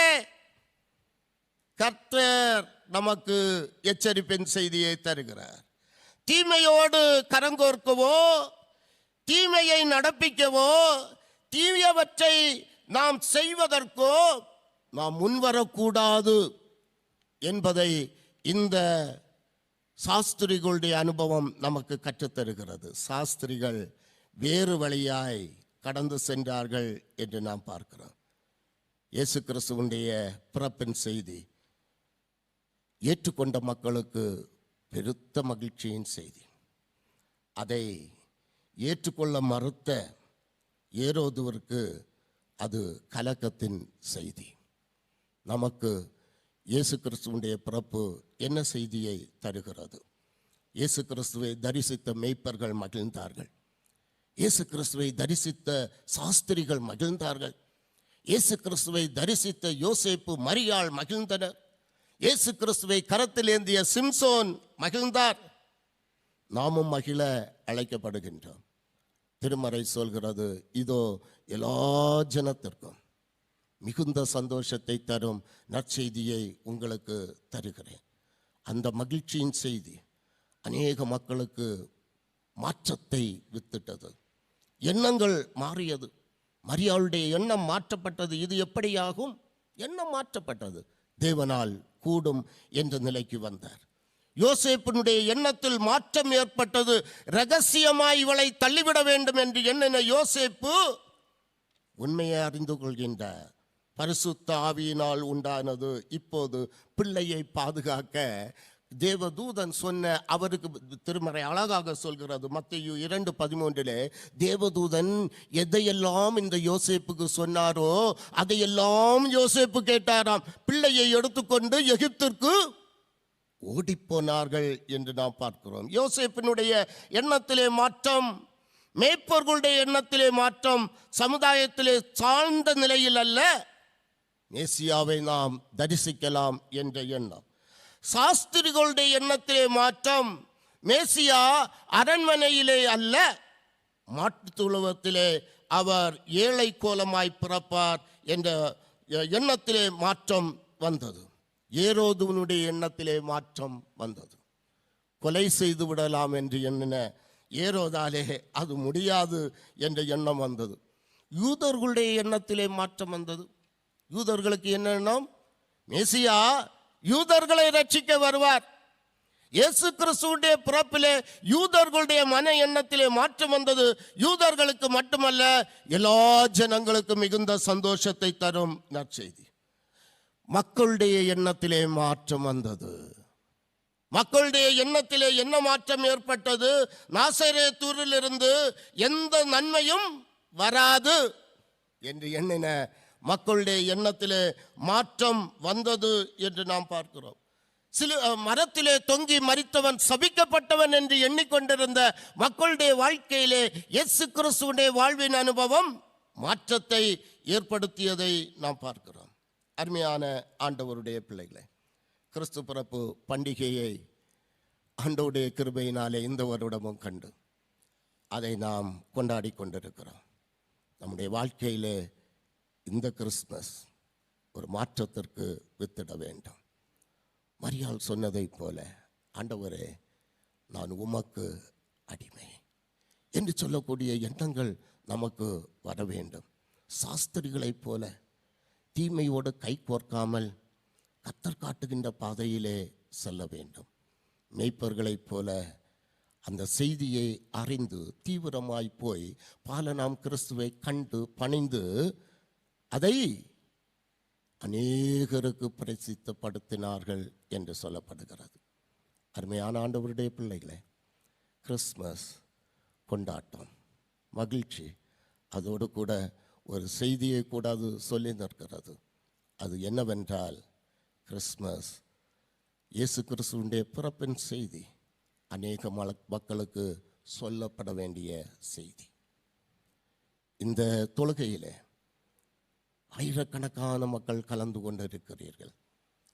கர்த்தர் நமக்கு எச்சரிப்பின் செய்தியை தருகிறார். தீமையோடு கரங்கோர்க்கவோ, தீமையை நடப்பிக்கவோ, தீயவற்றை நாம் செய்வதற்கோ நாம் முன்வரக்கூடாது என்பதை இந்த சாஸ்திரிகளுடைய அனுபவம் நமக்கு கற்றுத்தருகிறது. சாஸ்திரிகள் வேறு வழியாய் கடந்து சென்றார்கள் என்று நாம் பார்க்கிறோம். இயேசு கிறிஸ்துவுடைய பிறப்பின் செய்தி ஏற்றுக்கொண்ட மக்களுக்கு பெருத்த மகிழ்ச்சியின் செய்தி. அதை ஏற்றுக்கொள்ள மறுத்த ஏரோதுவிற்கு அது கலக்கத்தின் செய்தி. நமக்கு இயேசு கிறிஸ்துவுடைய பிறப்பு என்ன செய்தியை தருகிறது? இயேசு கிறிஸ்துவை தரிசித்த மேய்ப்பர்கள் மகிழ்ந்தார்கள். இயேசு கிறிஸ்துவை தரிசித்த சாஸ்திரிகள் மகிழ்ந்தார்கள். இயேசு கிறிஸ்துவை தரிசித்த யோசேப்பு மரியாள் மகிழ்ந்தனர். இயேசு கிறிஸ்துவை கரத்தில் ஏந்திய சிம்சோன் மகிழ்ந்தார். நாமும் மகிழ அழைக்கப்படுகின்றோம். திருமறை சொல்கிறது, இதோ எல்லா ஜனத்திற்கும் மிகுந்த சந்தோஷத்தை தரும் நற்செய்தியை உங்களுக்கு தருகிறேன். அந்த மகிழ்ச்சியின் செய்தி அநேக மக்களுக்கு மாற்றத்தை வித்திட்டது. எண்ணங்கள் மாறியது. மரியாளுடைய எண்ணம் மாற்றப்பட்டது. இது எப்படியாகும்? எண்ணம் மாற்றப்பட்டது. தேவனால் கூடும் என்ற நிலைக்கு வந்தார். யோசேப்பினுடைய எண்ணத்தில் மாற்றம் ஏற்பட்டது. ரகசியமாய் இவளை தள்ளிவிட வேண்டும் என்று எண்ணின யோசேப்பு உண்மையை அறிந்து கொள்கின்றார். பரிசுத்த ஆவியினால் உண்டானது. இப்போது பிள்ளையை பாதுகாக்க தேவதூதன் சொன்ன, அவருக்கு திருமறை அழகாக சொல்கிறது. மத்தேயு 2:13 தேவதூதன் எதையெல்லாம் இந்த யோசேப்புக்கு சொன்னாரோ அதையெல்லாம் யோசேப்பு கேட்டாராம். பிள்ளையை எடுத்துக்கொண்டு எகிப்திற்கு ஓடிப்போனார்கள் என்று நாம் பார்க்கிறோம். யோசேப்பினுடைய எண்ணத்திலே மாற்றம், மேய்ப்பர்களுடைய எண்ணத்திலே மாற்றம், சமுதாயத்திலே சார்ந்த நிலையில் அல்ல, மேசியாவை நாம் தரிசிக்கலாம் என்ற எண்ணம். சாஸ்திரிகளுடைய எண்ணத்திலே மாற்றம், மேசியா அரண்மனையிலே அல்ல, மாட்டுத் தொழுவத்திலே அவர் ஏழை கோலமாய் பிறப்பார் என்ற எண்ணத்திலே மாற்றம் வந்தது. ஏரோதுவனுடைய எண்ணத்திலே மாற்றம் வந்தது. கொலை செய்து விடலாம் என்று எண்ணின ஏரோதாலே அது முடியாது என்ற எண்ணம் வந்தது. யூதர்களுடைய எண்ணத்திலே மாற்றம் வந்தது. யூதர்களுக்கு என்ன எண்ணம்? மேசியா யூதர்களை ரட்சிக்க வருவார். இயேசு கிறிஸ்துவுடைய பிறப்பிலே யூதர்களுடைய மன எண்ணத்திலே மாற்றம் வந்தது. யூதர்களுக்கு மட்டுமல்ல, எல்லா ஜனங்களுக்கும் மிகுந்த சந்தோஷத்தை தரும் நற்செய்தி. மக்களுடைய எண்ணத்திலே மாற்றம் வந்தது. மக்களுடைய எண்ணத்திலே என்ன மாற்றம் ஏற்பட்டது? நாசரேத்தூரிலிருந்து எந்த நன்மையும் வராது என்று எண்ணின மக்களுடைய எண்ணத்திலே மாற்றம் வந்தது என்று நாம் பார்க்கிறோம். மரத்திலே தொங்கி மரித்தவன் சபிக்கப்பட்டவன் என்று எண்ணிக்கொண்டிருந்த மக்களுடைய வாழ்க்கையிலே இயேசு கிறிஸ்துவுடைய வாழ்வின் அனுபவம் மாற்றத்தை ஏற்படுத்தியதை நாம் பார்க்கிறோம். அருமையான ஆண்டவருடைய பிள்ளைகளே, கிறிஸ்து பிறப்பு பண்டிகையை ஆண்டவருடைய கிருபையினாலே இந்த வருடமும் கண்டு அதை நாம் கொண்டாடி கொண்டிருக்கிறோம். நம்முடைய வாழ்க்கையிலே இந்த கிறிஸ்மஸ் ஒரு மாற்றத்திற்கு வித்திட வேண்டும். மரியாள் சொன்னதைப் போல, ஆண்டவரே நான் உமக்கு அடிமை என்று சொல்லக்கூடிய எண்ணங்கள் நமக்கு வர வேண்டும். சாஸ்திரிகளைப் போல தீமையோடு கை கோர்க்காமல் கர்த்தர் காட்டுகின்ற பாதையிலே செல்ல வேண்டும். மேய்ப்பர்களைப் போல அந்த செய்தியை அறிந்து தீவிரமாய் போய் பாலனாம் கிறிஸ்துவை கண்டு பணிந்து அதை அநேகருக்கு பிரசித்தப்படுத்தினார்கள் என்று சொல்லப்படுகிறது. அருமையான ஆண்டவருடைய பிள்ளைகளே, கிறிஸ்மஸ் கொண்டாட்டம், மகிழ்ச்சி, அதோடு கூட ஒரு செய்தியை கூட அது சொல்லி நிற்கிறது. அது என்னவென்றால், கிறிஸ்மஸ் இயேசு கிறிஸ்துவுடைய பிறப்பின் செய்தி அநேக மக்களுக்கு சொல்லப்பட வேண்டிய செய்தி. இந்த தொழுகையிலே ஆயிரக்கணக்கான மக்கள் கலந்து கொண்டிருக்கிறீர்கள்.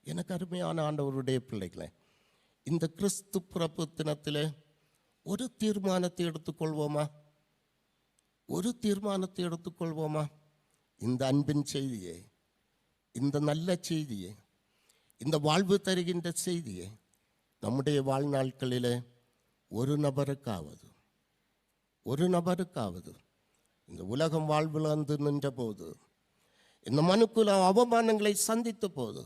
எனக்கு அருமையான ஆண்டவருடைய பிள்ளைகளே, இந்த கிறிஸ்து பிறப்பு தினத்தில் ஒரு தீர்மானத்தை எடுத்துக்கொள்வோமா? ஒரு தீர்மானத்தை எடுத்துக்கொள்வோமா? இந்த அன்பின் செய்தியை, இந்த நல்ல செய்தியை, இந்த வாழ்வு தருகின்ற செய்தியை நம்முடைய வாழ்நாட்களில் ஒரு நபருக்காவது இந்த உலகம் வாழ்வில் வந்து நின்ற போது, இந்த மனுக்குல அவமானங்களை சந்தித்த போது,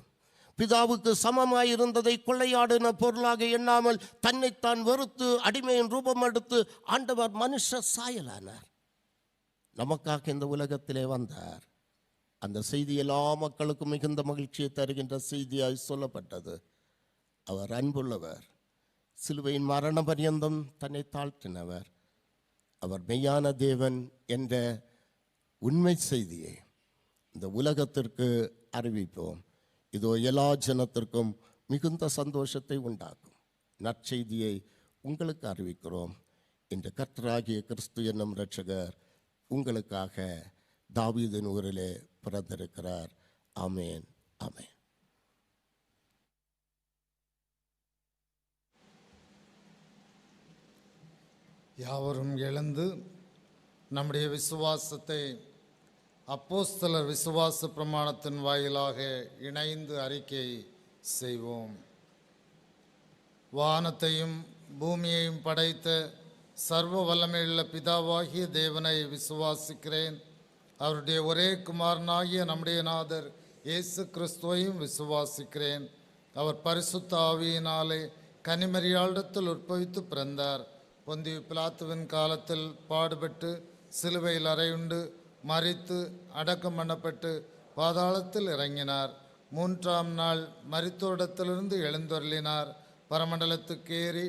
பிதாவுக்கு சமமாயிருந்ததை கொள்ளையாடின பொருளாக எண்ணாமல் தன்னைத்தான் வெறுத்து அடிமையின் ரூபம் எடுத்து ஆண்டவர் மனுஷ சாயலானார். நமக்காக இந்த உலகத்திலே வந்தார். அந்த செய்தி எல்லா மக்களுக்கும் மிகுந்த மகிழ்ச்சியை தருகின்ற செய்தியாய் சொல்லப்பட்டது. அவர் அன்புள்ளவர், சிலுவையின் மரண பரியந்தம் தன்னை தாழ்த்தினவர். அவர் மெய்யான தேவன் என்ற உண்மை செய்தியை இந்த உலகத்திற்கு அறிவிப்போம். இதோ எல்லா ஜனத்திற்கும் மிகுந்த சந்தோஷத்தை உண்டாக்கும் நற்செய்தியை உங்களுக்கு அறிவிக்கிறோம். இன்று கர்த்தராகிய கிறிஸ்து என்னும் இரட்சகர் உங்களுக்காக தாவீதின் ஊரிலே பிறந்திருக்கிறார். ஆமேன், ஆமேன். யாவரும் எழுந்து நம்முடைய விசுவாசத்தை அப்போஸ்தலர் விசுவாச பிரமாணத்தின் வாயிலாக இணைந்து அறிக்கை செய்வோம். வானத்தையும் பூமியையும் படைத்த சர்வ வல்லமையுள்ள பிதாவாகிய தேவனை விசுவாசிக்கிறேன். அவருடைய ஒரே குமாரனாகிய நம்முடைய நாதர் இயேசு கிறிஸ்துவையும் விசுவாசிக்கிறேன். அவர் பரிசுத்த ஆவியினாலே கன்னிமரியாளிடத்தில் உற்பவித்து பிறந்தார். பொந்திய பிலாத்துவின் காலத்தில் பாடுபட்டு சிலுவையில் அறையுண்டு மரித்து அடக்கம் பண்ணப்பட்டு பாதாளத்தில் இறங்கினார். 3ஆம் நாள் மரித்தோரிடத்திலிருந்து எழுந்தருளினார். பரமண்டலத்துக்கு ஏறி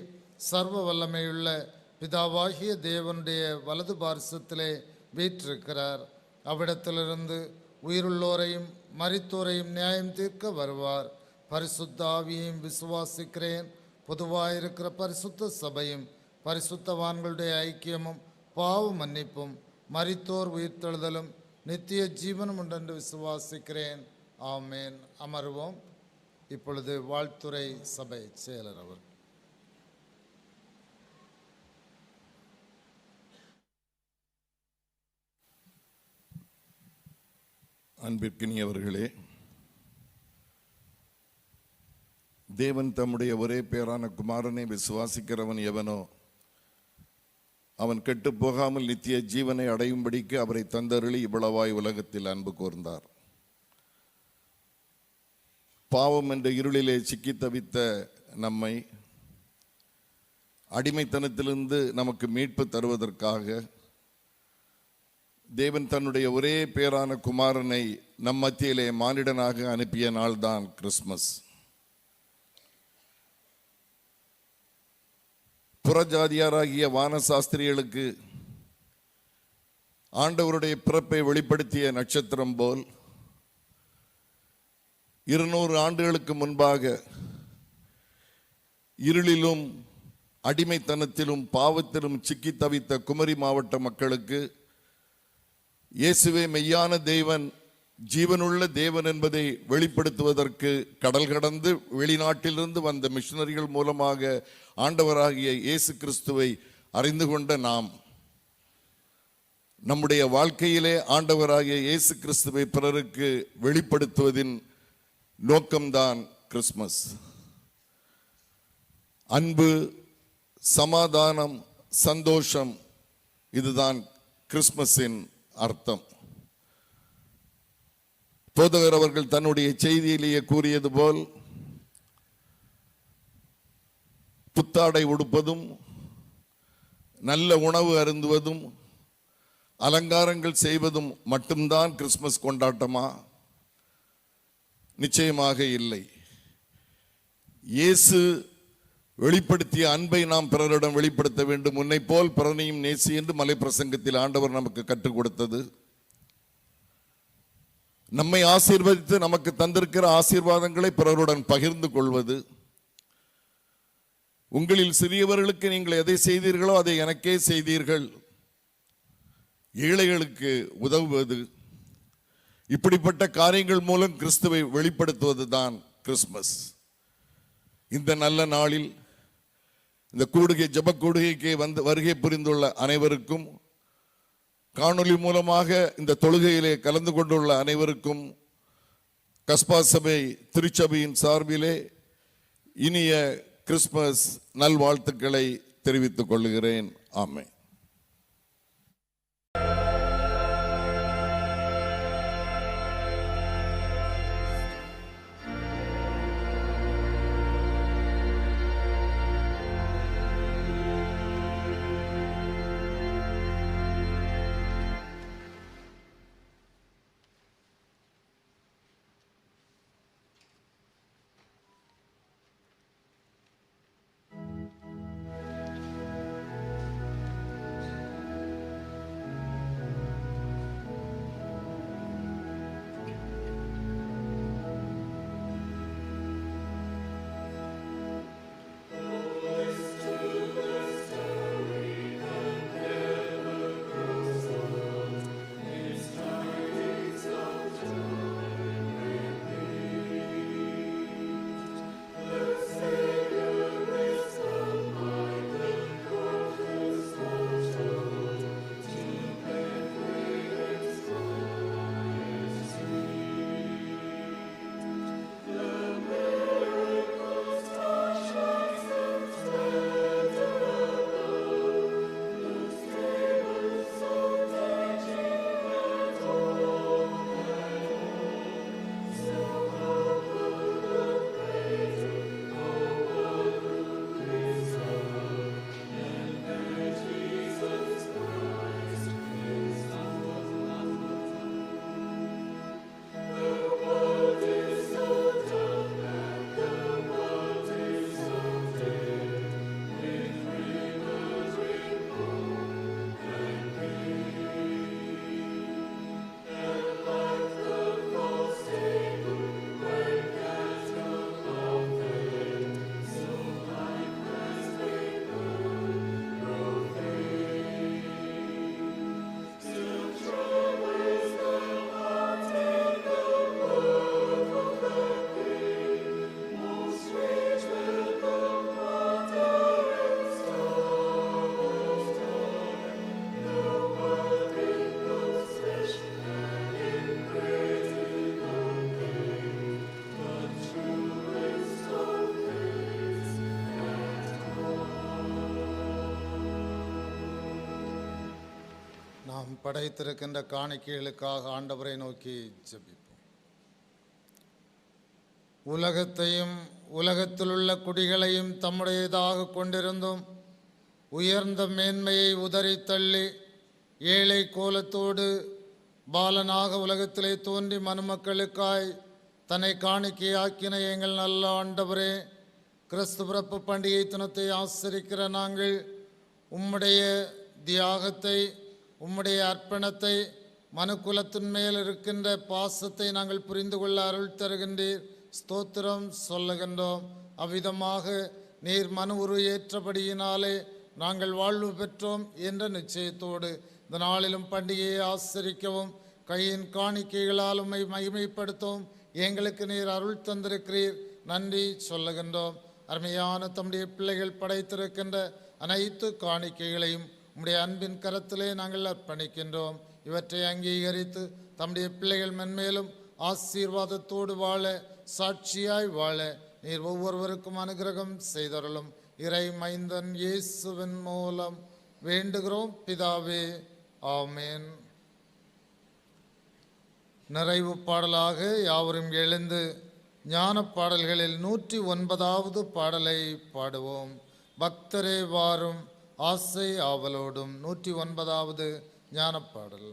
சர்வ வல்லமையுள்ள பிதாவாகிய தேவனுடைய வலது பார்சத்திலே வீற்றிருக்கிறார். அவ்விடத்திலிருந்து உயிருள்ளோரையும் மரித்தோரையும் நியாயம் தீர்க்க வருவார். பரிசுத்த ஆவியையும் விசுவாசிக்கிறேன். பொதுவாயிருக்கிற பரிசுத்த சபையும் பரிசுத்தவான்களுடைய ஐக்கியமும் பாவ மன்னிப்பும் மரித்தோர் உயிர்த்தெழுதலும் நித்திய ஜீவனும் உண்டென்று விசுவாசிக்கிறேன். ஆமேன். அமருவோம். இப்பொழுது வாழ்த்துரை சபை செயலர் அவர். அன்பிற்கினியவர்களே, தேவன் தம்முடைய ஒரே பேரான குமாரனை விசுவாசிக்கிறவன் எவனோ அவன் கெட்டு போகாமல் நித்திய ஜீவனை அடையும்படிக்கு அவரை தந்தருளி இவ்வளவாய் உலகத்தில் அன்பு கூர்ந்தார். பாவம் என்ற இருளிலே சிக்கி தவித்த நம்மை அடிமைத்தனத்திலிருந்து நமக்கு மீட்பு தருவதற்காக தேவன் தன்னுடைய ஒரே பேரான குமாரனை நம் மத்தியிலே மானிடனாக அனுப்பிய நாள்தான் கிறிஸ்மஸ். புறஜாதியாராகிய வானசாஸ்திரிகளுக்கு ஆண்டவருடைய பிறப்பை வெளிப்படுத்திய நட்சத்திரம் போல் 200 ஆண்டுகளுக்கு முன்பாக இருளிலும் அடிமைத்தனத்திலும் பாவத்திலும் சிக்கி தவித்த குமரி மாவட்ட மக்களுக்கு இயேசுவே மெய்யான தேவன், ஜீவனுள்ள தேவன் என்பதை வெளிப்படுத்துவதற்கு கடல் கடந்து வெளிநாட்டிலிருந்து வந்த மிஷனரிகள் மூலமாக ஆண்டவராகிய இயேசு கிறிஸ்துவை அறிந்து கொண்ட நாம் நம்முடைய வாழ்க்கையிலே ஆண்டவராகிய இயேசு கிறிஸ்துவை பிறருக்கு வெளிப்படுத்துவதின் நோக்கம்தான் கிறிஸ்மஸ். அன்பு, சமாதானம், சந்தோஷம், இதுதான் கிறிஸ்மஸின் அர்த்தம். போதகர் அவர்கள் தன்னுடைய செய்தியிலேயே கூறியது போல் புத்தாடை உடுப்பதும் நல்ல உணவு அருந்துவதும் அலங்காரங்கள் செய்வதும் மட்டும்தான் கிறிஸ்மஸ் கொண்டாட்டமா? நிச்சயமாக இல்லை. இயேசு வெளிப்படுத்திய அன்பை நாம் பிறரிடம் வெளிப்படுத்த வேண்டும். உன்னை போல் பிறனையும் நேசி என்று மலை பிரசங்கத்தில் ஆண்டவர் நமக்கு கற்றுக் கொடுத்தது. நம்மை ஆசீர்வதித்து நமக்கு தந்திருக்கிற ஆசீர்வாதங்களை பிறருடன் பகிர்ந்து கொள்வது. உங்களில் சிறியவர்களுக்கு நீங்கள் எதை செய்தீர்களோ அதை எனக்கே செய்தீர்கள். ஏழைகளுக்கு உதவுவது, இப்படிப்பட்ட காரியங்கள் மூலம் கிறிஸ்துவை வெளிப்படுத்துவது தான் கிறிஸ்மஸ். இந்த நல்ல நாளில் இந்த கூடுகை, ஜெப கூடுகைக்கு வருகை புரிந்துள்ள அனைவருக்கும், காணொலி மூலமாக இந்த தொழுகையிலே கலந்து கொண்டுள்ள அனைவருக்கும் கஸ்பா சபை திருச்சபையின் சார்பிலே இனிய கிறிஸ்மஸ் நல்வாழ்த்துக்களை தெரிவித்துக் கொள்கிறேன். ஆமென். நாம் படைத்திருக்கின்ற காணிக்கைகளுக்காக ஆண்டவரை நோக்கி ஜெபிப்போம். உலகத்தையும் உலகத்திலுள்ள குடிகளையும் தம்முடையதாக கொண்டிருந்தும் உயர்ந்த மேன்மையை உதறி தள்ளி ஏழை கோலத்தோடு பாலனாக உலகத்திலே தோன்றி மனுமக்களுக்காய் தன்னை காணிக்கையாக்கின எங்கள் நல்ல ஆண்டவரே, கிறிஸ்து பிறப்பு பண்டிகை தினத்தை ஆசரிக்கிற நாங்கள் உம்முடைய தியாகத்தை, உம்முடைய அர்ப்பணத்தை, மனுக்குலத்தின் மேல் இருக்கின்ற பாசத்தை நாங்கள் புரிந்து கொள்ள அருள் தருகின்றீர். ஸ்தோத்திரம் சொல்லுகின்றோம். அவ்விதமாக நீர் மனு உரு ஏற்றபடியினாலே நாங்கள் வாழ்வு பெற்றோம் என்ற நிச்சயத்தோடு இந்த நாளிலும் பண்டிகையை ஆசரிக்கவும் கையின் காணிக்கைகளால் உம்மை மகிமைப்படுத்தவும் எங்களுக்கு நீர் அருள் தந்திருக்கிறீர். நன்றி சொல்லுகின்றோம். அருமையான தம்முடைய பிள்ளைகள் படைத்திருக்கின்ற அனைத்து காணிக்கைகளையும் உம்முடைய அன்பின் கரத்திலே நாங்கள் அர்ப்பணிக்கின்றோம். இவற்றை அங்கீகரித்து தம்முடைய பிள்ளைகள் மென்மேலும் ஆசீர்வாதத்தோடு வாழ, சாட்சியாய் வாழ நீர் ஒவ்வொருவருக்கும் அனுகிரகம் செய்தருளும். இறை மைந்தன் இயேசுவின் மூலம் வேண்டுகிறோம் பிதாவே, ஆமென். நிறைவு பாடலாக யாவரும் எழுந்து ஞான பாடல்களில் 109வது பாடலை பாடுவோம். பக்தரே வாரும் ஆசை ஆவலோடும் 109வது ஞான பாடல்.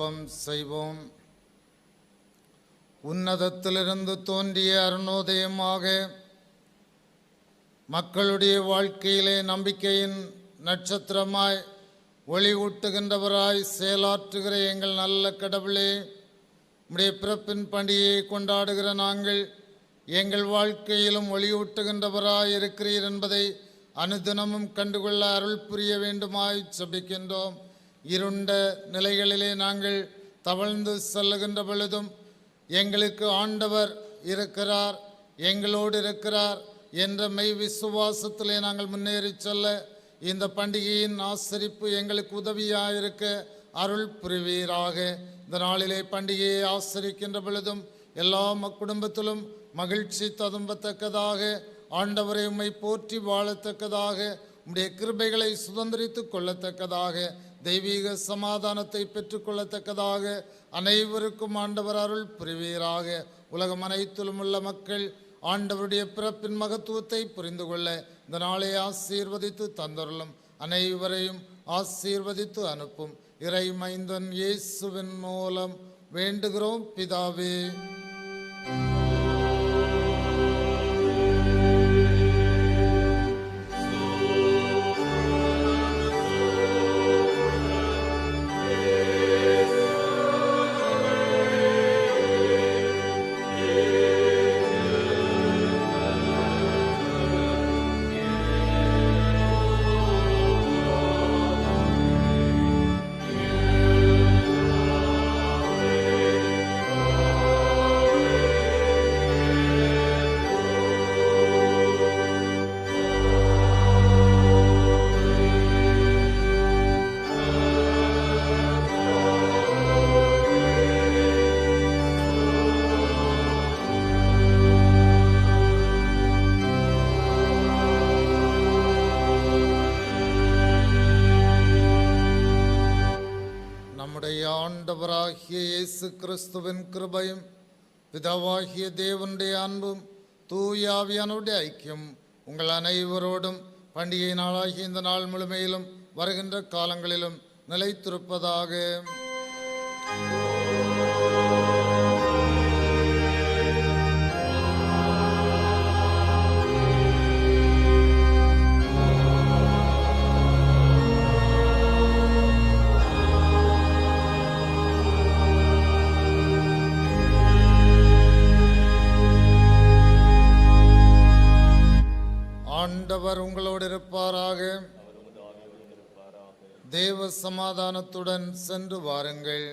ஜெபம் செய்வோம். உன்னதத்திலிருந்து தோன்றிய அருணோதயமாக மக்களுடைய வாழ்க்கையிலே நம்பிக்கையின் நட்சத்திரமாய் ஒளி ஊட்டுகின்றவராய் செயலாற்றுகிற எங்கள் நல்ல கடவுளே, உம்முடைய பிறப்பின் பண்டிகையை கொண்டாடுகிற நாங்கள் எங்கள் வாழ்க்கையிலும் ஒளியூட்டுகின்றவராய் இருக்கிறீர் என்பதை அனுதினமும் கண்டுகொள்ள அருள் புரிய வேண்டுமாய் ஜெபிக்கின்றோம். இருண்ட நிலைகளிலே நாங்கள் தவழ்ந்து செல்லுகின்ற பொழுதும் எங்களுக்கு ஆண்டவர் இருக்கிறார், எங்களோடு இருக்கிறார் என்ற மெய் விசுவாசத்திலே நாங்கள் முன்னேறி செல்ல இந்த பண்டிகையின் ஆசரிப்பு எங்களுக்கு உதவியாயிருக்க அருள் புரிவீராக. இந்த நாளிலே பண்டிகையை ஆசரிக்கின்ற பொழுதும் எல்லா குடும்பத்திலும் மகிழ்ச்சி ததும்பத்தக்கதாக, ஆண்டவரை உம்மை போற்றி வாழத்தக்கதாக, உம்முடைய கிருபைகளை சுதந்திரித்து கொள்ளத்தக்கதாக, தெய்வீக சமாதானத்தை பெற்றுக்கொள்ளத்தக்கதாக அனைவருக்கும் ஆண்டவர் அருள் புரிவீராக. உலகம் அனைத்திலும் உள்ள மக்கள் ஆண்டவருடைய பிறப்பின் மகத்துவத்தை புரிந்து கொள்ள இந்த நாளை ஆசீர்வதித்து தந்தருளும். அனைவரையும் ஆசீர்வதித்து அனுப்பும். இறை மைந்தன் இயேசுவின் மூலம் வேண்டுகிறோம் பிதாவே. ஆண்டவராகிய இயேசு கிறிஸ்துவின் கிருபையும் பிதாவாகிய தேவனுடைய அன்பும் தூய ஆவியானவருடைய ஐக்கியம் உங்கள் அனைவரோடும் பண்டிகை நாளாகிய இந்த நாள் முழுமையிலும் வருகின்ற காலங்களிலும் நிலைத்திருப்பதாக. ஆண்டவர் உங்களோடு இருப்பாராக. தேவ சமாதானத்துடன் சென்று வாருங்கள்.